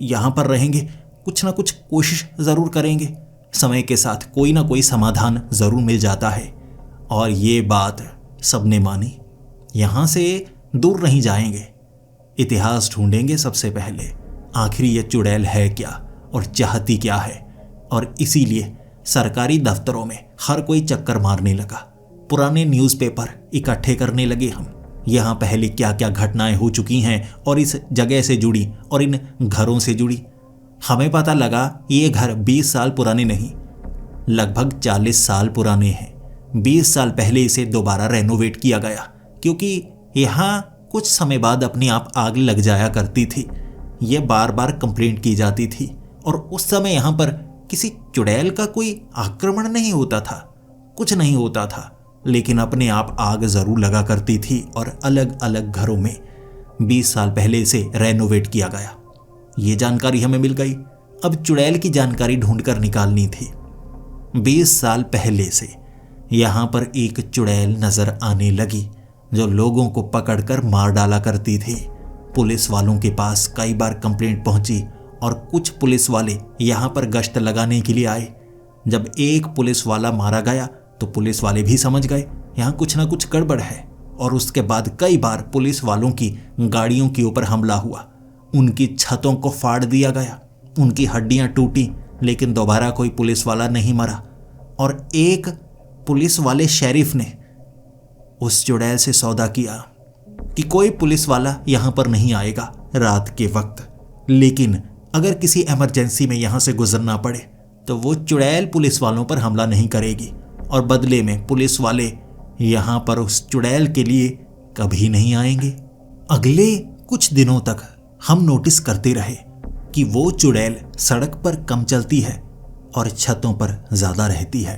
Speaker 1: यहां पर रहेंगे, कुछ ना कुछ कोशिश जरूर करेंगे, समय के साथ कोई ना कोई समाधान जरूर मिल जाता है। और ये बात सबने मानी, यहां से दूर नहीं जाएंगे, इतिहास ढूंढेंगे सबसे पहले, आखिर ये चुड़ैल है क्या और चाहती क्या है। और इसीलिए सरकारी दफ्तरों में हर कोई चक्कर मारने लगा, पुराने न्यूज़पेपर इकट्ठे करने लगे हम, यहाँ पहले क्या क्या घटनाएं हो चुकी हैं और इस जगह से जुड़ी और इन घरों से जुड़ी। हमें पता लगा ये घर 20 साल पुराने नहीं, लगभग 40 साल पुराने हैं। 20 साल पहले इसे दोबारा रेनोवेट किया गया, क्योंकि यहाँ कुछ समय बाद अपने आप आग लग जाया करती थी। ये बार बार कंप्लेंट की जाती थी और उस समय यहाँ पर किसी चुड़ैल का कोई आक्रमण नहीं होता था, कुछ नहीं होता था, लेकिन अपने आप आग जरूर लगा करती थी और अलग अलग घरों में 20 साल पहले इसे रेनोवेट किया गया। ये जानकारी हमें मिल गई, अब चुड़ैल की जानकारी ढूंढकर निकालनी थी। 20 साल पहले से यहाँ पर एक चुड़ैल नजर आने लगी जो लोगों को पकड़कर मार डाला करती थी। पुलिस वालों के पास कई बार कंप्लेंट पहुंची और कुछ पुलिस वाले यहाँ पर गश्त लगाने के लिए आए। जब एक पुलिस वाला मारा गया तो पुलिस वाले भी समझ गए यहाँ कुछ ना कुछ गड़बड़ है, और उसके बाद कई बार पुलिस वालों की गाड़ियों के ऊपर हमला हुआ, उनकी छतों को फाड़ दिया गया, उनकी हड्डियां टूटी, लेकिन दोबारा कोई पुलिस वाला नहीं मरा। और एक पुलिस वाले शेरिफ ने उस चुड़ैल से सौदा किया कि कोई पुलिस वाला यहाँ पर नहीं आएगा रात के वक्त, लेकिन अगर किसी इमरजेंसी में यहाँ से गुजरना पड़े तो वो चुड़ैल पुलिस वालों पर हमला नहीं करेगी, और बदले में पुलिस वाले यहाँ पर उस चुड़ैल के लिए कभी नहीं आएंगे। अगले कुछ दिनों तक हम नोटिस करते रहे कि वो चुड़ैल सड़क पर कम चलती है और छतों पर ज्यादा रहती है।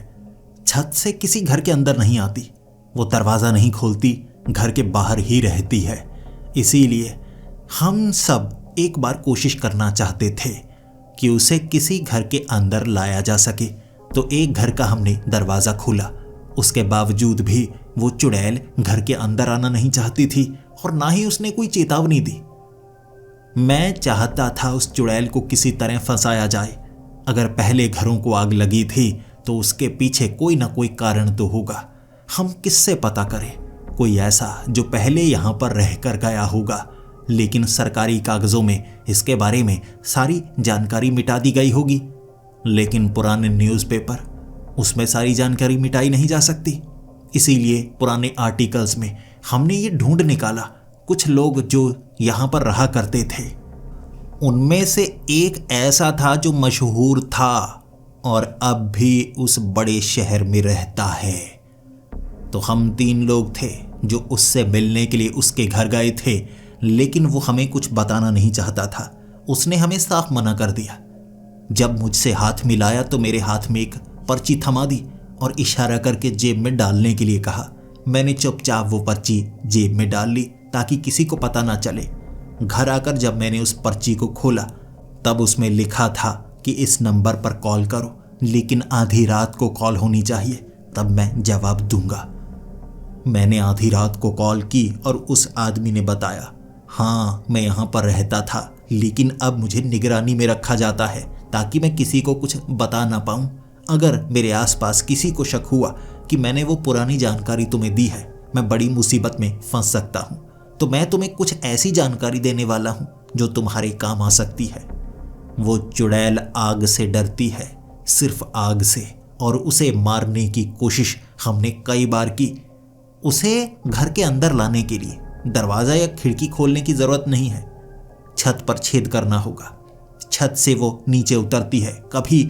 Speaker 1: छत से किसी घर के अंदर नहीं आती, वो दरवाजा नहीं खोलती, घर के बाहर ही रहती है। इसीलिए हम सब एक बार कोशिश करना चाहते थे कि उसे किसी घर के अंदर लाया जा सके, तो एक घर का हमने दरवाजा खोला। उसके बावजूद भी वो चुड़ैल घर के अंदर आना नहीं चाहती थी और ना ही उसने कोई चेतावनी दी। मैं चाहता था उस चुड़ैल को किसी तरह फंसाया जाए। अगर पहले घरों को आग लगी थी तो उसके पीछे कोई ना कोई कारण तो होगा। हम किससे पता करें? कोई ऐसा जो पहले यहाँ पर रहकर गया होगा, लेकिन सरकारी कागजों में इसके बारे में सारी जानकारी मिटा दी गई होगी, लेकिन पुराने न्यूज़पेपर उसमें सारी जानकारी मिटाई नहीं जा सकती। इसीलिए पुराने आर्टिकल्स में हमने ये ढूंढ निकाला, कुछ लोग जो यहाँ पर रहा करते थे उनमें से एक ऐसा था जो मशहूर था और अब भी उस बड़े शहर में रहता है। तो हम 3 लोग थे जो उससे मिलने के लिए उसके घर गए थे, लेकिन वो हमें कुछ बताना नहीं चाहता था। उसने हमें साफ मना कर दिया। जब मुझसे हाथ मिलाया तो मेरे हाथ में एक पर्ची थमा दी और इशारा करके जेब में डालने के लिए कहा। मैंने चुपचाप वो पर्ची जेब में डाल ली ताकि किसी को पता ना चले। घर आकर जब मैंने उस पर्ची को खोला तब उसमें लिखा था कि इस नंबर पर कॉल करो, लेकिन आधी रात को कॉल होनी चाहिए, तब मैं जवाब दूंगा। मैंने आधी रात को कॉल की और उस आदमी ने बताया, हाँ मैं यहाँ पर रहता था, लेकिन अब मुझे निगरानी में रखा जाता है ताकि मैं किसी को कुछ बता ना पाऊँ। अगर मेरे आसपास किसी को शक हुआ कि मैंने वो पुरानी जानकारी तुम्हें दी है, मैं बड़ी मुसीबत में फंस सकता हूँ। तो मैं तुम्हें कुछ ऐसी जानकारी देने वाला हूँ जो तुम्हारे काम आ सकती है। वो चुड़ैल आग से डरती है, सिर्फ आग से, और उसे मारने की कोशिश हमने कई बार की। उसे घर के अंदर लाने के लिए दरवाज़ा या खिड़की खोलने की ज़रूरत नहीं है, छत पर छेद करना होगा। छत से वो नीचे उतरती है, कभी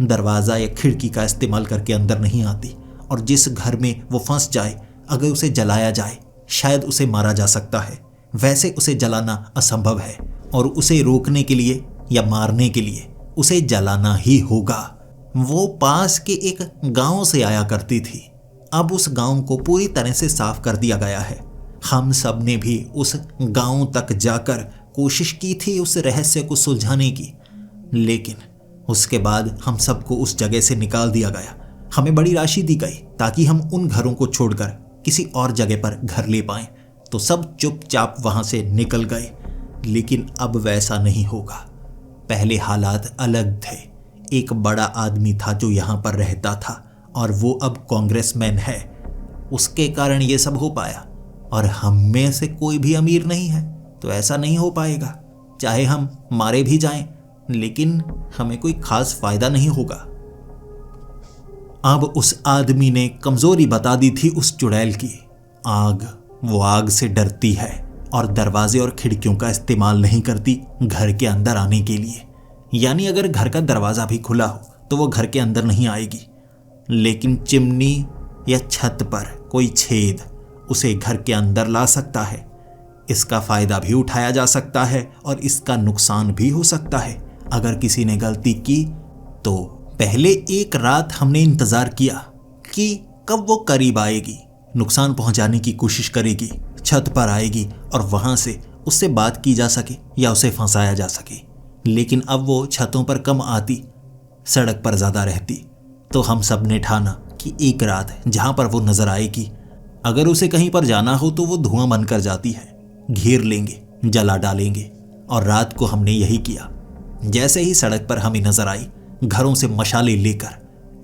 Speaker 1: दरवाज़ा या खिड़की का इस्तेमाल करके अंदर नहीं आती। और जिस घर में वो फंस जाए, अगर उसे जलाया जाए शायद उसे मारा जा सकता है, वैसे उसे जलाना असंभव है, और उसे रोकने के लिए या मारने के लिए उसे जलाना ही होगा। वो पास के एक गांव से आया करती थी। अब उस गांव को पूरी तरह से साफ कर दिया गया है। हम सब ने भी उस गांव तक जाकर कोशिश की थी उस रहस्य को सुलझाने की, लेकिन उसके बाद हम सबको उस जगह से निकाल दिया गया। हमें बड़ी राशि दी गई ताकि हम उन घरों को छोड़कर किसी और जगह पर घर ले पाएं, तो सब चुपचाप वहां से निकल गए। लेकिन अब वैसा नहीं होगा। पहले हालात अलग थे। एक बड़ा आदमी था जो यहाँ पर रहता था, और वो अब कांग्रेसमैन है। उसके कारण ये सब हो पाया, और हम में से कोई भी अमीर नहीं है, तो ऐसा नहीं हो पाएगा। चाहे हम मारे भी जाएं, लेकिन हमें कोई खास फायदा नहीं होगा। अब उस आदमी ने कमजोरी बता दी थी उस चुड़ैल की, आग। वो आग से डरती है और दरवाजे और खिड़कियों का इस्तेमाल नहीं करती घर के अंदर आने के लिए। यानी अगर घर का दरवाजा भी खुला हो तो वो घर के अंदर नहीं आएगी, लेकिन चिमनी या छत पर कोई छेद उसे घर के अंदर ला सकता है। इसका फायदा भी उठाया जा सकता है और इसका नुकसान भी हो सकता है अगर किसी ने गलती की तो। पहले एक रात हमने इंतजार किया कि कब वो करीब आएगी, नुकसान पहुंचाने की कोशिश करेगी, छत पर आएगी और वहां से उससे बात की जा सके या उसे फंसाया जा सके। लेकिन अब वो छतों पर कम आती, सड़क पर ज़्यादा रहती। तो हम सब ने ठाना कि एक रात जहां पर वो नजर आएगी, अगर उसे कहीं पर जाना हो तो वो धुआं बनकर जाती है, घेर लेंगे, जला डालेंगे। और रात को हमने यही किया। जैसे ही सड़क पर हमें नजर आई, घरों से मशाले लेकर,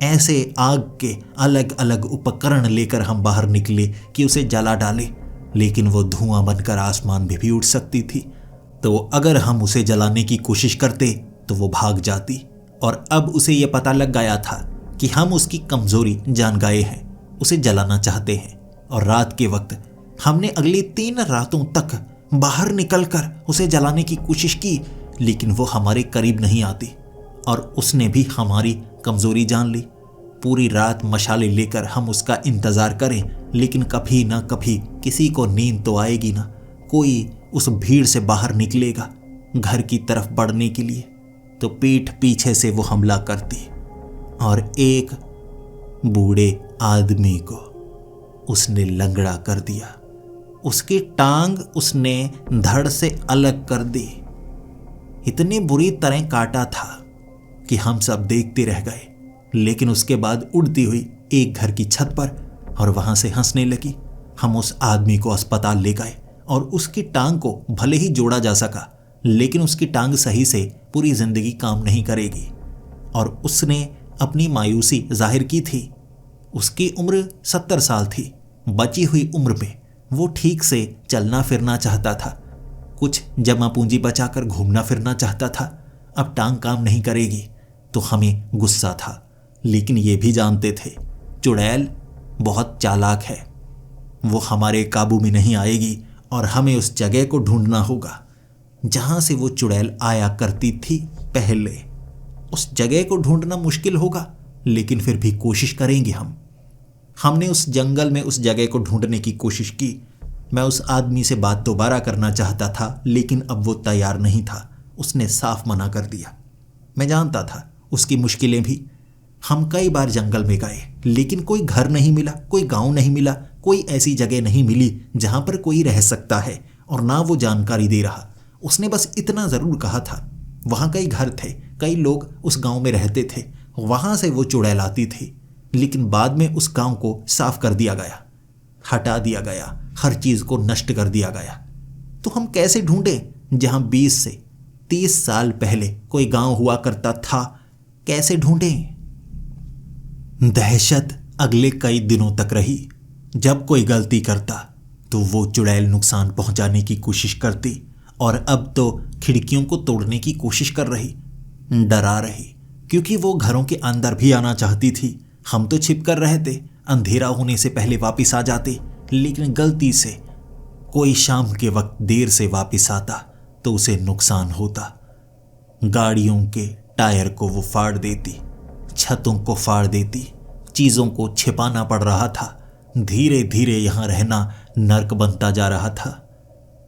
Speaker 1: ऐसे आग के अलग अलग उपकरण लेकर हम बाहर निकले कि उसे जला डाले, लेकिन वो धुआं बनकर आसमान में भी उड़ सकती थी। तो अगर हम उसे जलाने की कोशिश करते तो वो भाग जाती। और अब उसे ये पता लग गया था कि हम उसकी कमजोरी जान गए हैं, उसे जलाना चाहते हैं। और रात के वक्त हमने अगली 3 रातों तक बाहर निकलकर उसे जलाने की कोशिश की, लेकिन वो हमारे करीब नहीं आती। और उसने भी हमारी कमजोरी जान ली। पूरी रात मशाले लेकर हम उसका इंतजार करें, लेकिन कभी ना कभी किसी को नींद तो आएगी ना, कोई उस भीड़ से बाहर निकलेगा घर की तरफ बढ़ने के लिए। तो पीठ पीछे से वो हमला करती और एक बूढ़े आदमी को उसने लंगड़ा कर दिया। उसकी टांग उसने धड़ से अलग कर दी। इतनी बुरी तरह काटा था कि हम सब देखते रह गए। लेकिन उसके बाद उड़ती हुई एक घर की छत पर और वहां से हंसने लगी। हम उस आदमी को अस्पताल ले गए और उसकी टांग को भले ही जोड़ा जा सका, लेकिन उसकी टांग सही से पूरी जिंदगी काम नहीं करेगी। और उसने अपनी मायूसी जाहिर की थी। उसकी उम्र 70 साल थी। बची हुई उम्र में वो ठीक से चलना फिरना चाहता था, कुछ जमा पूंजी बचाकर घूमना फिरना चाहता था। अब टांग काम नहीं करेगी तो हमें गुस्सा था, लेकिन ये भी जानते थे चुड़ैल बहुत चालाक है, वो हमारे काबू में नहीं आएगी और हमें उस जगह को ढूंढना होगा जहां से वो चुड़ैल आया करती थी पहले। उस जगह को ढूंढना मुश्किल होगा, लेकिन फिर भी कोशिश करेंगे हम। हमने उस जंगल में उस जगह को ढूंढने की कोशिश की। मैं उस आदमी से बात दोबारा करना चाहता था, लेकिन अब वो तैयार नहीं था। उसने साफ मना कर दिया। मैं जानता था उसकी मुश्किलें भी। हम कई बार जंगल में गए, लेकिन कोई घर नहीं मिला, कोई गांव नहीं मिला, कोई ऐसी जगह नहीं मिली जहां पर कोई रह सकता है, और ना वो जानकारी दे रहा। उसने बस इतना ज़रूर कहा था, वहाँ कई घर थे, कई लोग उस गांव में रहते थे, वहाँ से वो चुड़ैल आती थी। लेकिन बाद में उस गांव को साफ कर दिया गया, हटा दिया गया, हर चीज़ को नष्ट कर दिया गया। तो हम कैसे ढूंढें जहाँ 20 से 30 साल पहले कोई गांव हुआ करता था? कैसे ढूंढें? दहशत अगले कई दिनों तक रही। जब कोई गलती करता तो वो चुड़ैल नुकसान पहुंचाने की कोशिश करती, और अब तो खिड़कियों को तोड़ने की कोशिश कर रही, डरा रही, क्योंकि वो घरों के अंदर भी आना चाहती थी। हम तो छिप कर रहे थे, अंधेरा होने से पहले वापस आ जाते, लेकिन गलती से कोई शाम के वक्त देर से वापस आता तो उसे नुकसान होता। गाड़ियों के टायर को वो फाड़ देती, छतों को फाड़ देती, चीज़ों को छिपाना पड़ रहा था। धीरे धीरे यहाँ रहना नर्क बनता जा रहा था।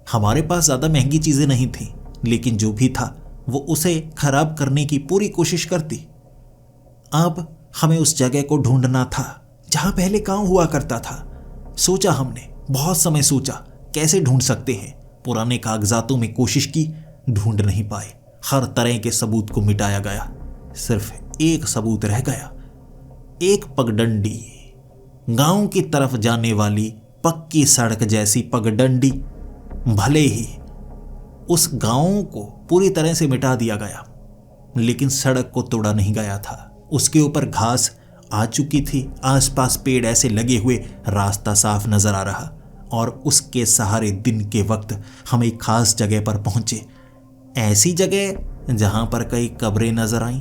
Speaker 1: हमारे पास ज़्यादा महंगी चीज़ें नहीं थीं, लेकिन जो भी था वो उसे खराब करने की पूरी कोशिश करती। अब हमें उस जगह को ढूंढना था जहाँ पहले गांव हुआ करता था। सोचा हमने, बहुत समय सोचा कैसे ढूंढ सकते हैं। पुराने कागजातों में कोशिश की, ढूंढ नहीं पाए। हर तरह के सबूत को मिटाया गया, सिर्फ एक सबूत रह गया, एक पगडंडी, गांव की तरफ जाने वाली पक्की सड़क जैसी पगडंडी। भले ही उस गांव को पूरी तरह से मिटा दिया गया, लेकिन सड़क को तोड़ा नहीं गया था। उसके ऊपर घास आ चुकी थी, आसपास पेड़ ऐसे लगे हुए, रास्ता साफ नजर आ रहा, और उसके सहारे दिन के वक्त हम एक खास जगह पर पहुंचे। ऐसी जगह जहां पर कई कब्रें नजर आईं।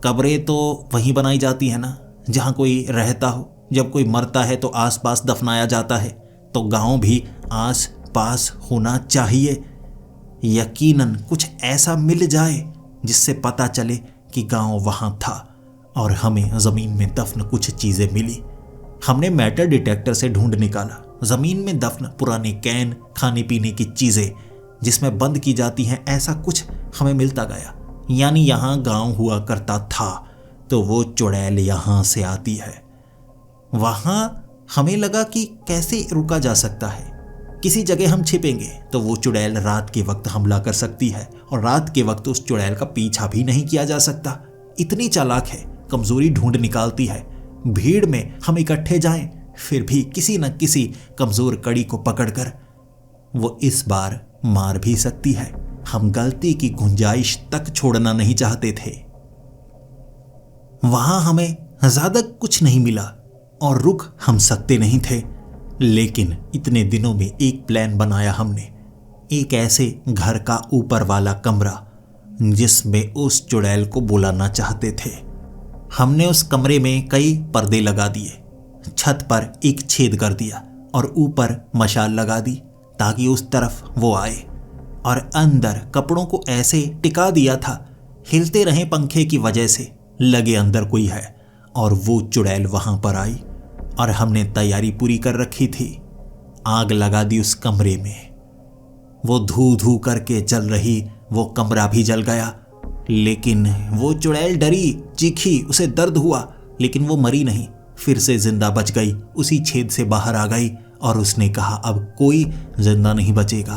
Speaker 1: कब्रें तो वहीं बनाई जाती है ना जहां कोई रहता हो। जब कोई मरता है तो आसपास दफनाया जाता है, तो गांव भी आस पास होना चाहिए। यकीनन कुछ ऐसा मिल जाए जिससे पता चले कि गांव वहां था, और हमें ज़मीन में दफन कुछ चीज़ें मिली। हमने मेटल डिटेक्टर से ढूंढ निकाला, ज़मीन में दफन पुराने कैन, खाने पीने की चीज़ें जिसमें बंद की जाती हैं, ऐसा कुछ हमें मिलता गया। यानी यहाँ गांव हुआ करता था, तो वो चुड़ैल यहाँ से आती है। वहाँ हमें लगा कि कैसे रुका जा सकता है। किसी जगह हम छिपेंगे तो वो चुड़ैल रात के वक्त हमला कर सकती है, और रात के वक्त उस चुड़ैल का पीछा भी नहीं किया जा सकता। इतनी चालाक है, कमजोरी ढूंढ निकालती है। भीड़ में हम इकट्ठे जाएं, फिर भी किसी न किसी कमजोर कड़ी को पकड़कर वो इस बार मार भी सकती है। हम गलती की गुंजाइश तक छोड़ना नहीं चाहते थे। वहां हमें ज्यादा कुछ नहीं मिला और रुक हम सकते नहीं थे, लेकिन इतने दिनों में एक प्लान बनाया हमने। एक ऐसे घर का ऊपर वाला कमरा जिसमें उस चुड़ैल को बुलाना चाहते थे। हमने उस कमरे में कई पर्दे लगा दिए, छत पर एक छेद कर दिया और ऊपर मशाल लगा दी ताकि उस तरफ वो आए, और अंदर कपड़ों को ऐसे टिका दिया था हिलते रहे पंखे की वजह से, लगे अंदर कोई है। और वो चुड़ैल वहां पर आई और हमने तैयारी पूरी कर रखी थी। आग लगा दी उस कमरे में, वो धू धू करके जल रही, वो कमरा भी जल गया। लेकिन वो चुड़ैल डरी, चीखी, उसे दर्द हुआ, लेकिन वो मरी नहीं, फिर से जिंदा बच गई, उसी छेद से बाहर आ गई। और उसने कहा अब कोई जिंदा नहीं बचेगा,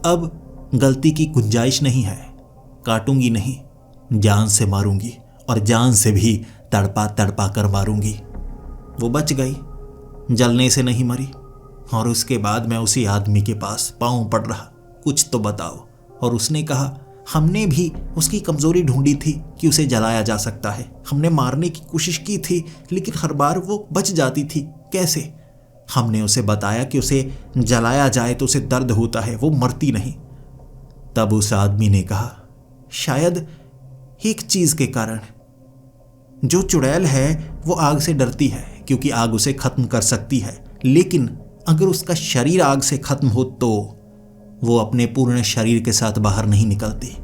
Speaker 1: अब गलती की गुंजाइश नहीं है, काटूंगी नहीं, जान से मारूंगी, और जान से भी तड़पा तड़पा कर मारूंगी। वो बच गई, जलने से नहीं मरी। और उसके बाद मैं उसी आदमी के पास पाँव पड़ रहा, कुछ तो बताओ। और उसने कहा हमने भी उसकी कमजोरी ढूंढी थी कि उसे जलाया जा सकता है। हमने मारने की कोशिश की थी, लेकिन हर बार वो बच जाती थी। कैसे? हमने उसे बताया कि उसे जलाया जाए तो उसे दर्द होता है, वो मरती नहीं। तब उस आदमी ने कहा शायद एक चीज के कारण। जो चुड़ैल है वो आग से डरती है क्योंकि आग उसे खत्म कर सकती है, लेकिन अगर उसका शरीर आग से खत्म हो तो वो अपने पूर्ण शरीर के साथ बाहर नहीं निकलती।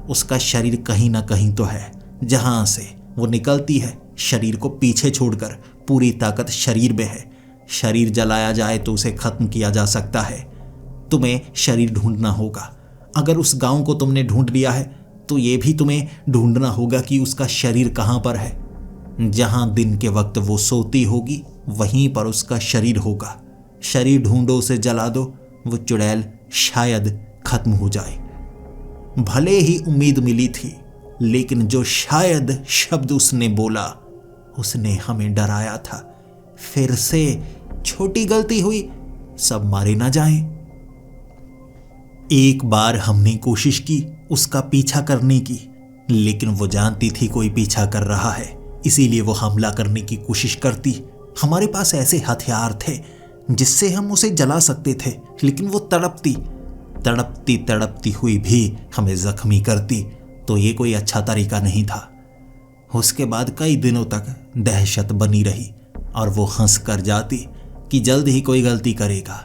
Speaker 1: उसका शरीर कहीं ना कहीं तो है जहां से वो निकलती है, शरीर को पीछे छोड़कर। पूरी ताकत शरीर में है। शरीर जलाया जाए तो उसे खत्म किया जा सकता है। तुम्हें शरीर ढूंढना होगा। अगर उस गांव को तुमने ढूंढ लिया है तो ये भी तुम्हें ढूंढना होगा कि उसका शरीर कहाँ पर है। जहां दिन के वक्त वो सोती होगी वहीं पर उसका शरीर होगा। शरीर ढूंढो, उसे जला दो, वो चुड़ैल शायद खत्म हो जाए। भले ही उम्मीद मिली थी, लेकिन जो शायद शब्द उसने बोला उसने हमें डराया था। फिर से छोटी गलती हुई, सब मारे ना जाएं। एक बार हमने कोशिश की उसका पीछा करने की, लेकिन वो जानती थी कोई पीछा कर रहा है, इसीलिए वो हमला करने की कोशिश करती। हमारे पास ऐसे हथियार थे जिससे हम उसे जला सकते थे, लेकिन वो तड़पती तड़पती तड़पती हुई भी हमें जख्मी करती। तो ये कोई अच्छा तरीका नहीं था। उसके बाद कई दिनों तक दहशत बनी रही और वो हंस कर जाती कि जल्द ही कोई गलती करेगा।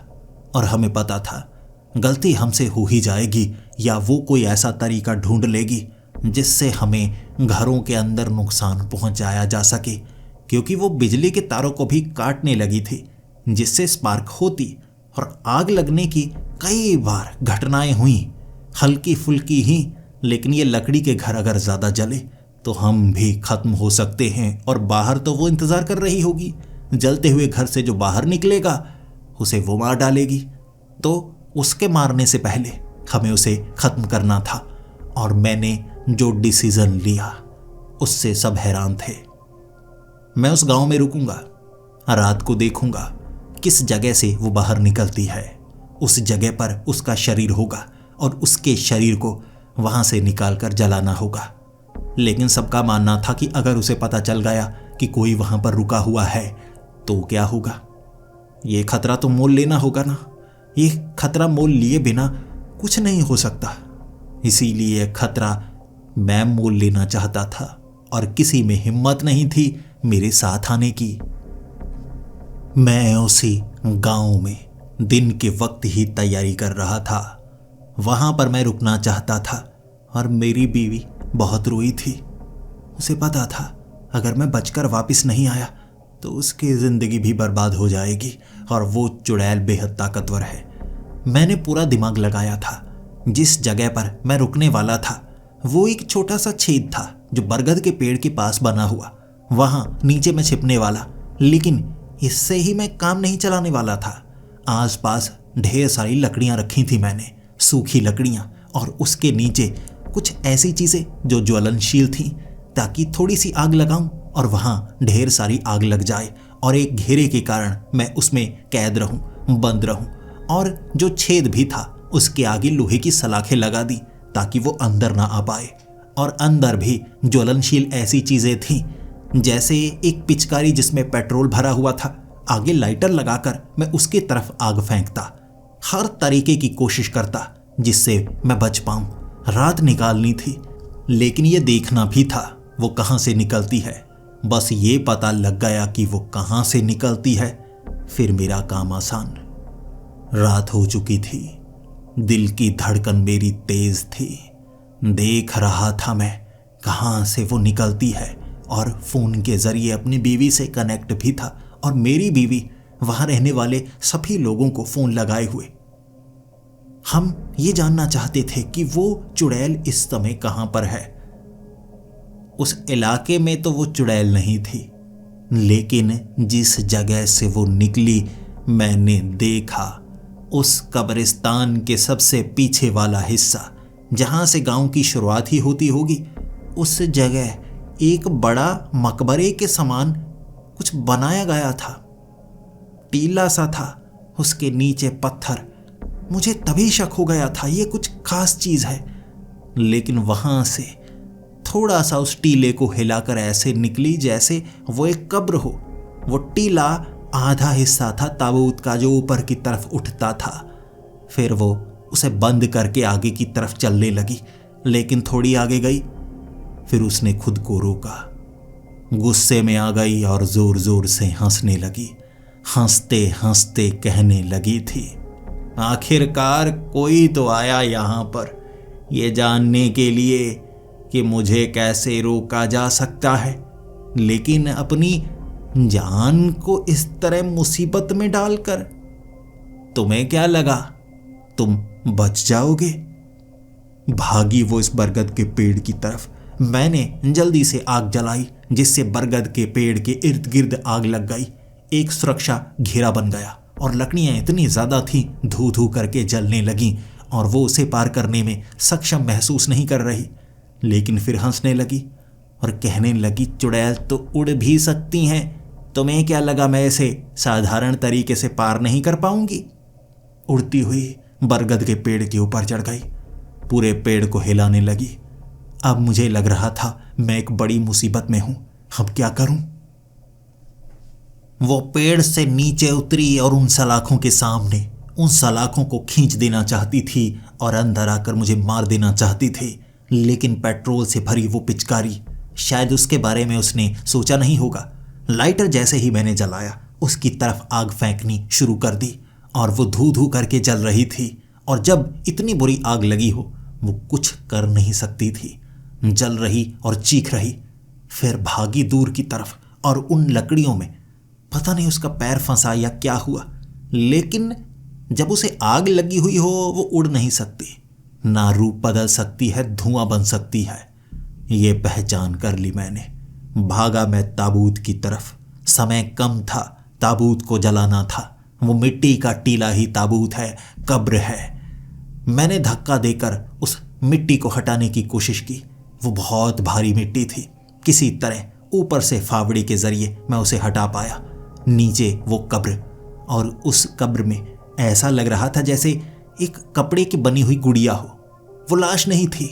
Speaker 1: और हमें पता था गलती हमसे हो ही जाएगी, या वो कोई ऐसा तरीका ढूंढ लेगी जिससे हमें घरों के अंदर नुकसान पहुंचाया जा सके, क्योंकि वो बिजली के तारों को भी काटने लगी थी, जिससे स्पार्क होती और आग लगने की कई बार घटनाएं हुई, हल्की फुल्की ही। लेकिन ये लकड़ी के घर अगर ज्यादा जले तो हम भी खत्म हो सकते हैं, और बाहर तो वो इंतजार कर रही होगी। जलते हुए घर से जो बाहर निकलेगा उसे वो मार डालेगी। तो उसके मारने से पहले हमें उसे खत्म करना था, और मैंने जो डिसीजन लिया उससे सब हैरान थे। मैं उस गांव में रुकूंगा, रात को देखूंगा किस जगह से वो बाहर निकलती है। उस जगह पर उसका शरीर होगा और उसके शरीर को वहां से निकालकर जलाना होगा। लेकिन सबका मानना था कि अगर उसे पता चल गया कि कोई वहां पर रुका हुआ है तो क्या होगा। ये खतरा तो मोल लेना होगा ना। ये खतरा मोल लिए बिना कुछ नहीं हो सकता। इसीलिए खतरा मैं मोल लेना चाहता था, और किसी में हिम्मत नहीं थी मेरे साथ आने की। मैं उसी गांव में दिन के वक्त ही तैयारी कर रहा था। वहां पर मैं रुकना चाहता था, और मेरी बीवी बहुत रोई थी। उसे पता था अगर मैं बचकर वापस नहीं आया तो उसकी जिंदगी भी बर्बाद हो जाएगी, और वो चुड़ैल बेहद ताकतवर है। मैंने पूरा दिमाग लगाया था। जिस जगह पर मैं रुकने वाला था वो एक छोटा सा छेद था जो बरगद के पेड़ के पास बना हुआ। वहां नीचे मैं छिपने वाला, लेकिन इससे ही मैं काम नहीं चलाने वाला था। आसपास ढेर सारी लकड़ियां रखी थी मैंने, सूखी लकड़ियां, और उसके नीचे कुछ ऐसी चीजें जो ज्वलनशील थीं, ताकि थोड़ी सी आग लगाऊं और वहां ढेर सारी आग लग जाए, और एक घेरे के कारण मैं उसमें कैद रहूं, बंद रहूं। और जो छेद भी था उसके आगे लोहे की सलाखें लगा दी ताकि वो अंदर ना आ पाए। और अंदर भी ज्वलनशील ऐसी चीजें थीं, जैसे एक पिचकारी जिसमें पेट्रोल भरा हुआ था। आगे लाइटर लगाकर मैं उसकी तरफ आग फेंकता, हर तरीके की कोशिश करता जिससे मैं बच पाऊं। रात निकालनी थी, लेकिन ये देखना भी था वो कहां से निकलती है। बस ये पता लग गया कि वो कहां से निकलती है, फिर मेरा काम आसान। रात हो चुकी थी, दिल की धड़कन मेरी तेज थी। देख रहा था मैं कहां से वो निकलती है, और फोन के जरिए अपनी बीवी से कनेक्ट भी था, और मेरी बीवी वहां रहने वाले सभी लोगों को फोन लगाए हुए। हम ये जानना चाहते थे कि वो चुड़ैल इस समय कहां पर है। उस इलाके में तो वो चुड़ैल नहीं थी, लेकिन जिस जगह से वो निकली मैंने देखा उस कब्रिस्तान के सबसे पीछे वाला हिस्सा, जहां से गांव की शुरुआत ही होती होगी, उस जगह एक बड़ा मकबरे के समान कुछ बनाया गया था। टीला सा था, उसके नीचे पत्थर। मुझे तभी शक हो गया था ये कुछ खास चीज है, लेकिन वहां से थोड़ा सा उस टीले को हिलाकर ऐसे निकली जैसे वो एक कब्र हो। वो टीला आधा हिस्सा था ताबूत का जो ऊपर की तरफ उठता था। फिर वो उसे बंद करके आगे की तरफ चलने लगी, लेकिन थोड़ी आगे गई, फिर उसने खुद को रोका, गुस्से में आ गई और जोर जोर से हंसने लगी। हंसते हंसते कहने लगी थी, आखिरकार कोई तो आया यहाँ पर ये जानने के लिए कि मुझे कैसे रोका जा सकता है, लेकिन अपनी जान को इस तरह मुसीबत में डालकर तुम्हें क्या लगा तुम बच जाओगे? भागी वो इस बरगद के पेड़ की तरफ। मैंने जल्दी से आग जलाई, जिससे बरगद के पेड़ के इर्द गिर्द आग लग गई। एक सुरक्षा घेरा बन गया और लकड़ियां इतनी ज्यादा थीं, धू धू करके जलने लगीं और वो उसे पार करने में सक्षम महसूस नहीं कर रही। लेकिन फिर हंसने लगी और कहने लगी, चुड़ैल तो उड़ भी सकती हैं, तुम्हें क्या लगा मैं इसे साधारण तरीके से पार नहीं कर पाऊंगी। उड़ती हुई बरगद के पेड़ के ऊपर चढ़ गई, पूरे पेड़ को हिलाने लगी। अब मुझे लग रहा था मैं एक बड़ी मुसीबत में हूं, अब क्या करूं। वो पेड़ से नीचे उतरी और उन सलाखों के सामने उन सलाखों को खींच देना चाहती थी और अंदर आकर मुझे मार देना चाहती थी। लेकिन पेट्रोल से भरी वो पिचकारी, शायद उसके बारे में उसने सोचा नहीं होगा। लाइटर जैसे ही मैंने जलाया, उसकी तरफ आग फेंकनी शुरू कर दी और वो धू धू करके जल रही थी। और जब इतनी बुरी आग लगी हो, वो कुछ कर नहीं सकती थी, जल रही और चीख रही। फिर भागी दूर की तरफ और उन लकड़ियों में पता नहीं उसका पैर फंसा या क्या हुआ, लेकिन जब उसे आग लगी हुई हो वो उड़ नहीं सकती, ना रूप बदल सकती है, धुआं बन सकती है। ये पहचान कर ली मैंने। भागा मैं ताबूत की तरफ। समय कम था, ताबूत को जलाना था। वो मिट्टी का टीला ही ताबूत है, कब्र है। मैंने धक्का देकर उस मिट्टी को हटाने की कोशिश की। वो बहुत भारी मिट्टी थी। किसी तरह ऊपर से फावड़े के जरिए मैं उसे हटा पाया। नीचे वो कब्र, और उस कब्र में ऐसा लग रहा था जैसे एक कपड़े की बनी हुई गुड़िया हो। वो लाश नहीं थी,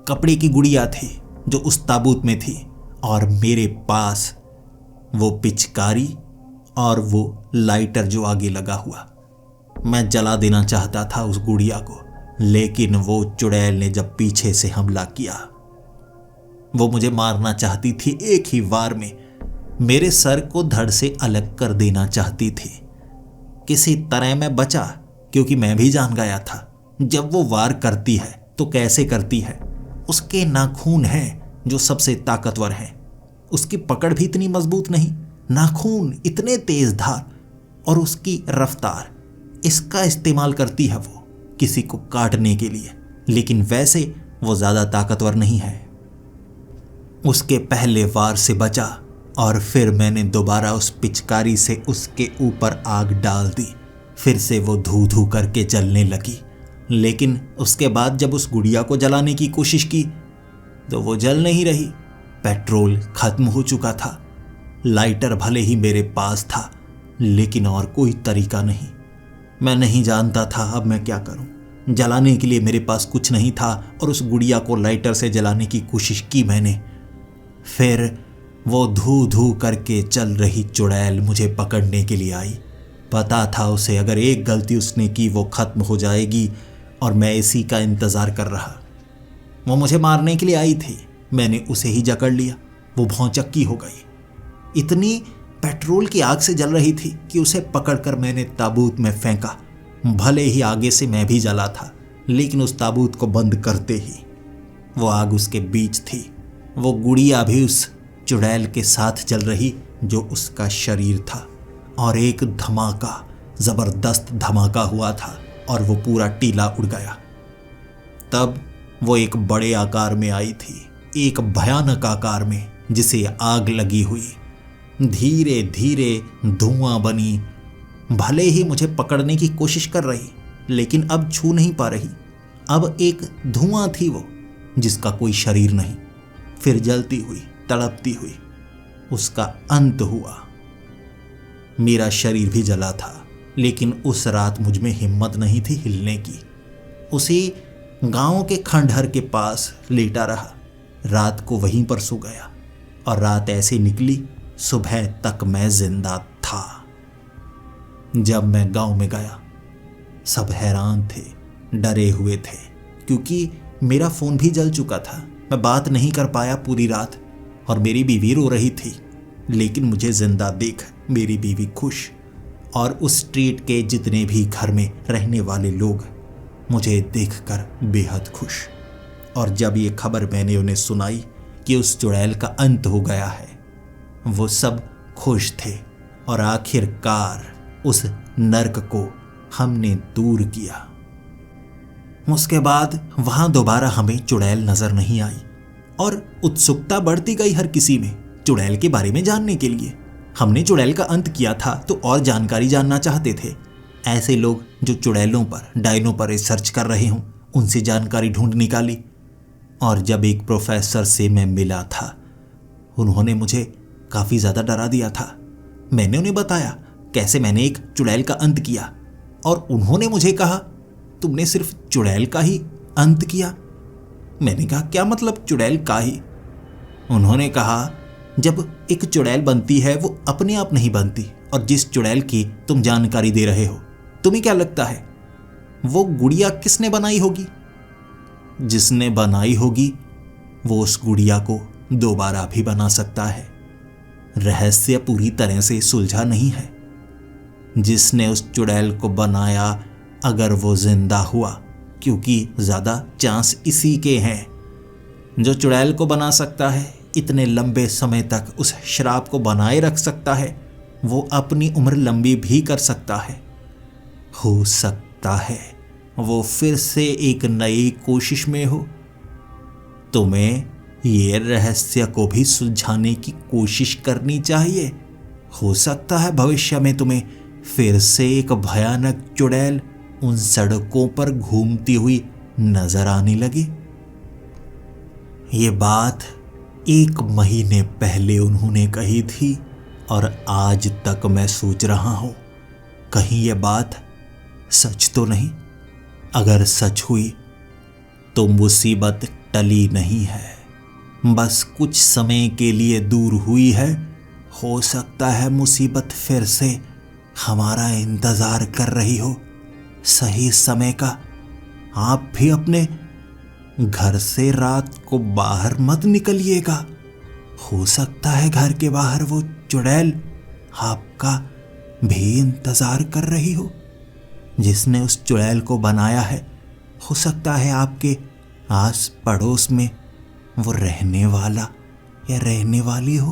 Speaker 1: कपड़े की गुड़िया थी जो उस ताबूत में थी। और मेरे पास वो पिचकारी और वो लाइटर जो आगे लगा हुआ। मैं जला देना चाहता था उस गुड़िया को, लेकिन वो चुड़ैल ने जब पीछे से हमला किया, वो मुझे मारना चाहती थी। एक ही वार में मेरे सर को धड़ से अलग कर देना चाहती थी। किसी तरह मैं बचा, क्योंकि मैं भी जान गया था जब वो वार करती है तो कैसे करती है। उसके नाखून हैं जो सबसे ताकतवर हैं। उसकी पकड़ भी इतनी मजबूत नहीं, नाखून इतने तेज धार, और उसकी रफ्तार, इसका इस्तेमाल करती है वो किसी को काटने के लिए। लेकिन वैसे वो ज्यादा ताकतवर नहीं है। उसके पहले वार से बचा और फिर मैंने दोबारा उस पिचकारी से उसके ऊपर आग डाल दी। फिर से वो धू धू करके जलने लगी। लेकिन उसके बाद जब उस गुड़िया को जलाने की कोशिश की तो वो जल नहीं रही। पेट्रोल खत्म हो चुका था। लाइटर भले ही मेरे पास था, लेकिन और कोई तरीका नहीं। मैं नहीं जानता था अब मैं क्या करूं। जलाने के लिए मेरे पास कुछ नहीं था और उस गुड़िया को लाइटर से जलाने की कोशिश की मैंने। फिर वो धू धू करके चल रही चुड़ैल मुझे पकड़ने के लिए आई। पता था उसे अगर एक गलती उसने की वो खत्म हो जाएगी, और मैं इसी का इंतजार कर रहा। वो मुझे मारने के लिए आई थी, मैंने उसे ही जकड़ लिया। वो भौचक्की हो गई। इतनी पेट्रोल की आग से जल रही थी कि उसे पकड़कर मैंने ताबूत में फेंका। भले ही आगे से मैं भी जला था, लेकिन उस ताबूत को बंद करते ही वो आग उसके बीच थी। वो गुड़िया भी उस चुड़ैल के साथ जल रही जो उसका शरीर था। और एक धमाका, जबरदस्त धमाका हुआ था और वो पूरा टीला उड़ गया। तब वो एक बड़े आकार में आई थी, एक भयानक आकार में जिसे आग लगी हुई। धीरे धीरे धुआं बनी। भले ही मुझे पकड़ने की कोशिश कर रही, लेकिन अब छू नहीं पा रही। अब एक धुआं थी वो, जिसका कोई शरीर नहीं। फिर जलती हुई, तड़पती हुई उसका अंत हुआ। मेरा शरीर भी जला था, लेकिन उस रात मुझ में हिम्मत नहीं थी हिलने की। उसी गांव के खंडहर के पास लेटा रहा। रात को वहीं पर सो गया और रात ऐसे निकली, सुबह तक मैं जिंदा था। जब मैं गांव में गया, सब हैरान थे, डरे हुए थे, क्योंकि मेरा फोन भी जल चुका था। मैं बात नहीं कर पाया पूरी रात, और मेरी बीवी रो रही थी। लेकिन मुझे जिंदा देख मेरी बीवी खुश, और उस स्ट्रीट के जितने भी घर में रहने वाले लोग मुझे देखकर बेहद खुश। और जब ये खबर मैंने उन्हें सुनाई कि उस चुड़ैल का अंत हो गया है, वो सब खुश थे, और आखिरकार उस नर्क को हमने दूर किया। उसके बाद वहां दोबारा हमें चुड़ैल नजर नहीं आई और उत्सुकता बढ़ती गई हर किसी में चुड़ैल के बारे में जानने के लिए। हमने चुड़ैल का अंत किया था तो और जानकारी जानना चाहते थे। ऐसे लोग जो चुड़ैलों पर, डायनों पर रिसर्च कर रहे हों, उनसे जानकारी ढूंढ निकाली। और जब एक प्रोफेसर से मैं मिला था, उन्होंने मुझे काफ़ी ज़्यादा डरा दिया था। मैंने उन्हें बताया कैसे मैंने एक चुड़ैल का अंत किया और उन्होंने मुझे कहा, तुमने सिर्फ चुड़ैल का ही अंत किया? मैंने कहा, क्या मतलब चुड़ैल का ही? उन्होंने कहा, जब एक चुड़ैल बनती है वो अपने आप नहीं बनती, और जिस चुड़ैल की तुम जानकारी दे रहे हो, तुम्हें क्या लगता है वो गुड़िया किसने बनाई होगी? जिसने बनाई होगी वो उस गुड़िया को दोबारा भी बना सकता है। रहस्य पूरी तरह से सुलझा नहीं है। जिसने उस चुड़ैल को बनाया, अगर वो जिंदा हुआ, क्योंकि ज़्यादा चांस इसी के हैं, जो चुड़ैल को बना सकता है, इतने लंबे समय तक उस श्राप को बनाए रख सकता है, वो अपनी उम्र लंबी भी कर सकता है। हो सकता है वो फिर से एक नई कोशिश में हो। तुम्हें ये रहस्य को भी सुलझाने की कोशिश करनी चाहिए। हो सकता है भविष्य में तुम्हें फिर से एक भयानक चुड़ैल उन सड़कों पर घूमती हुई नजर आने लगी। ये बात 1 महीने पहले उन्होंने कही थी और आज तक मैं सोच रहा हूं, कहीं ये बात सच तो नहीं? अगर सच हुई तो मुसीबत टली नहीं है, बस कुछ समय के लिए दूर हुई है। हो सकता है मुसीबत फिर से हमारा इंतजार कर रही हो, सही समय का। आप भी अपने घर से रात को बाहर मत निकलिएगा। हो सकता है घर के बाहर वो चुड़ैल आपका भी इंतजार कर रही हो। जिसने उस चुड़ैल को बनाया है, हो सकता है आपके आस पड़ोस में वो रहने वाला या रहने वाली हो।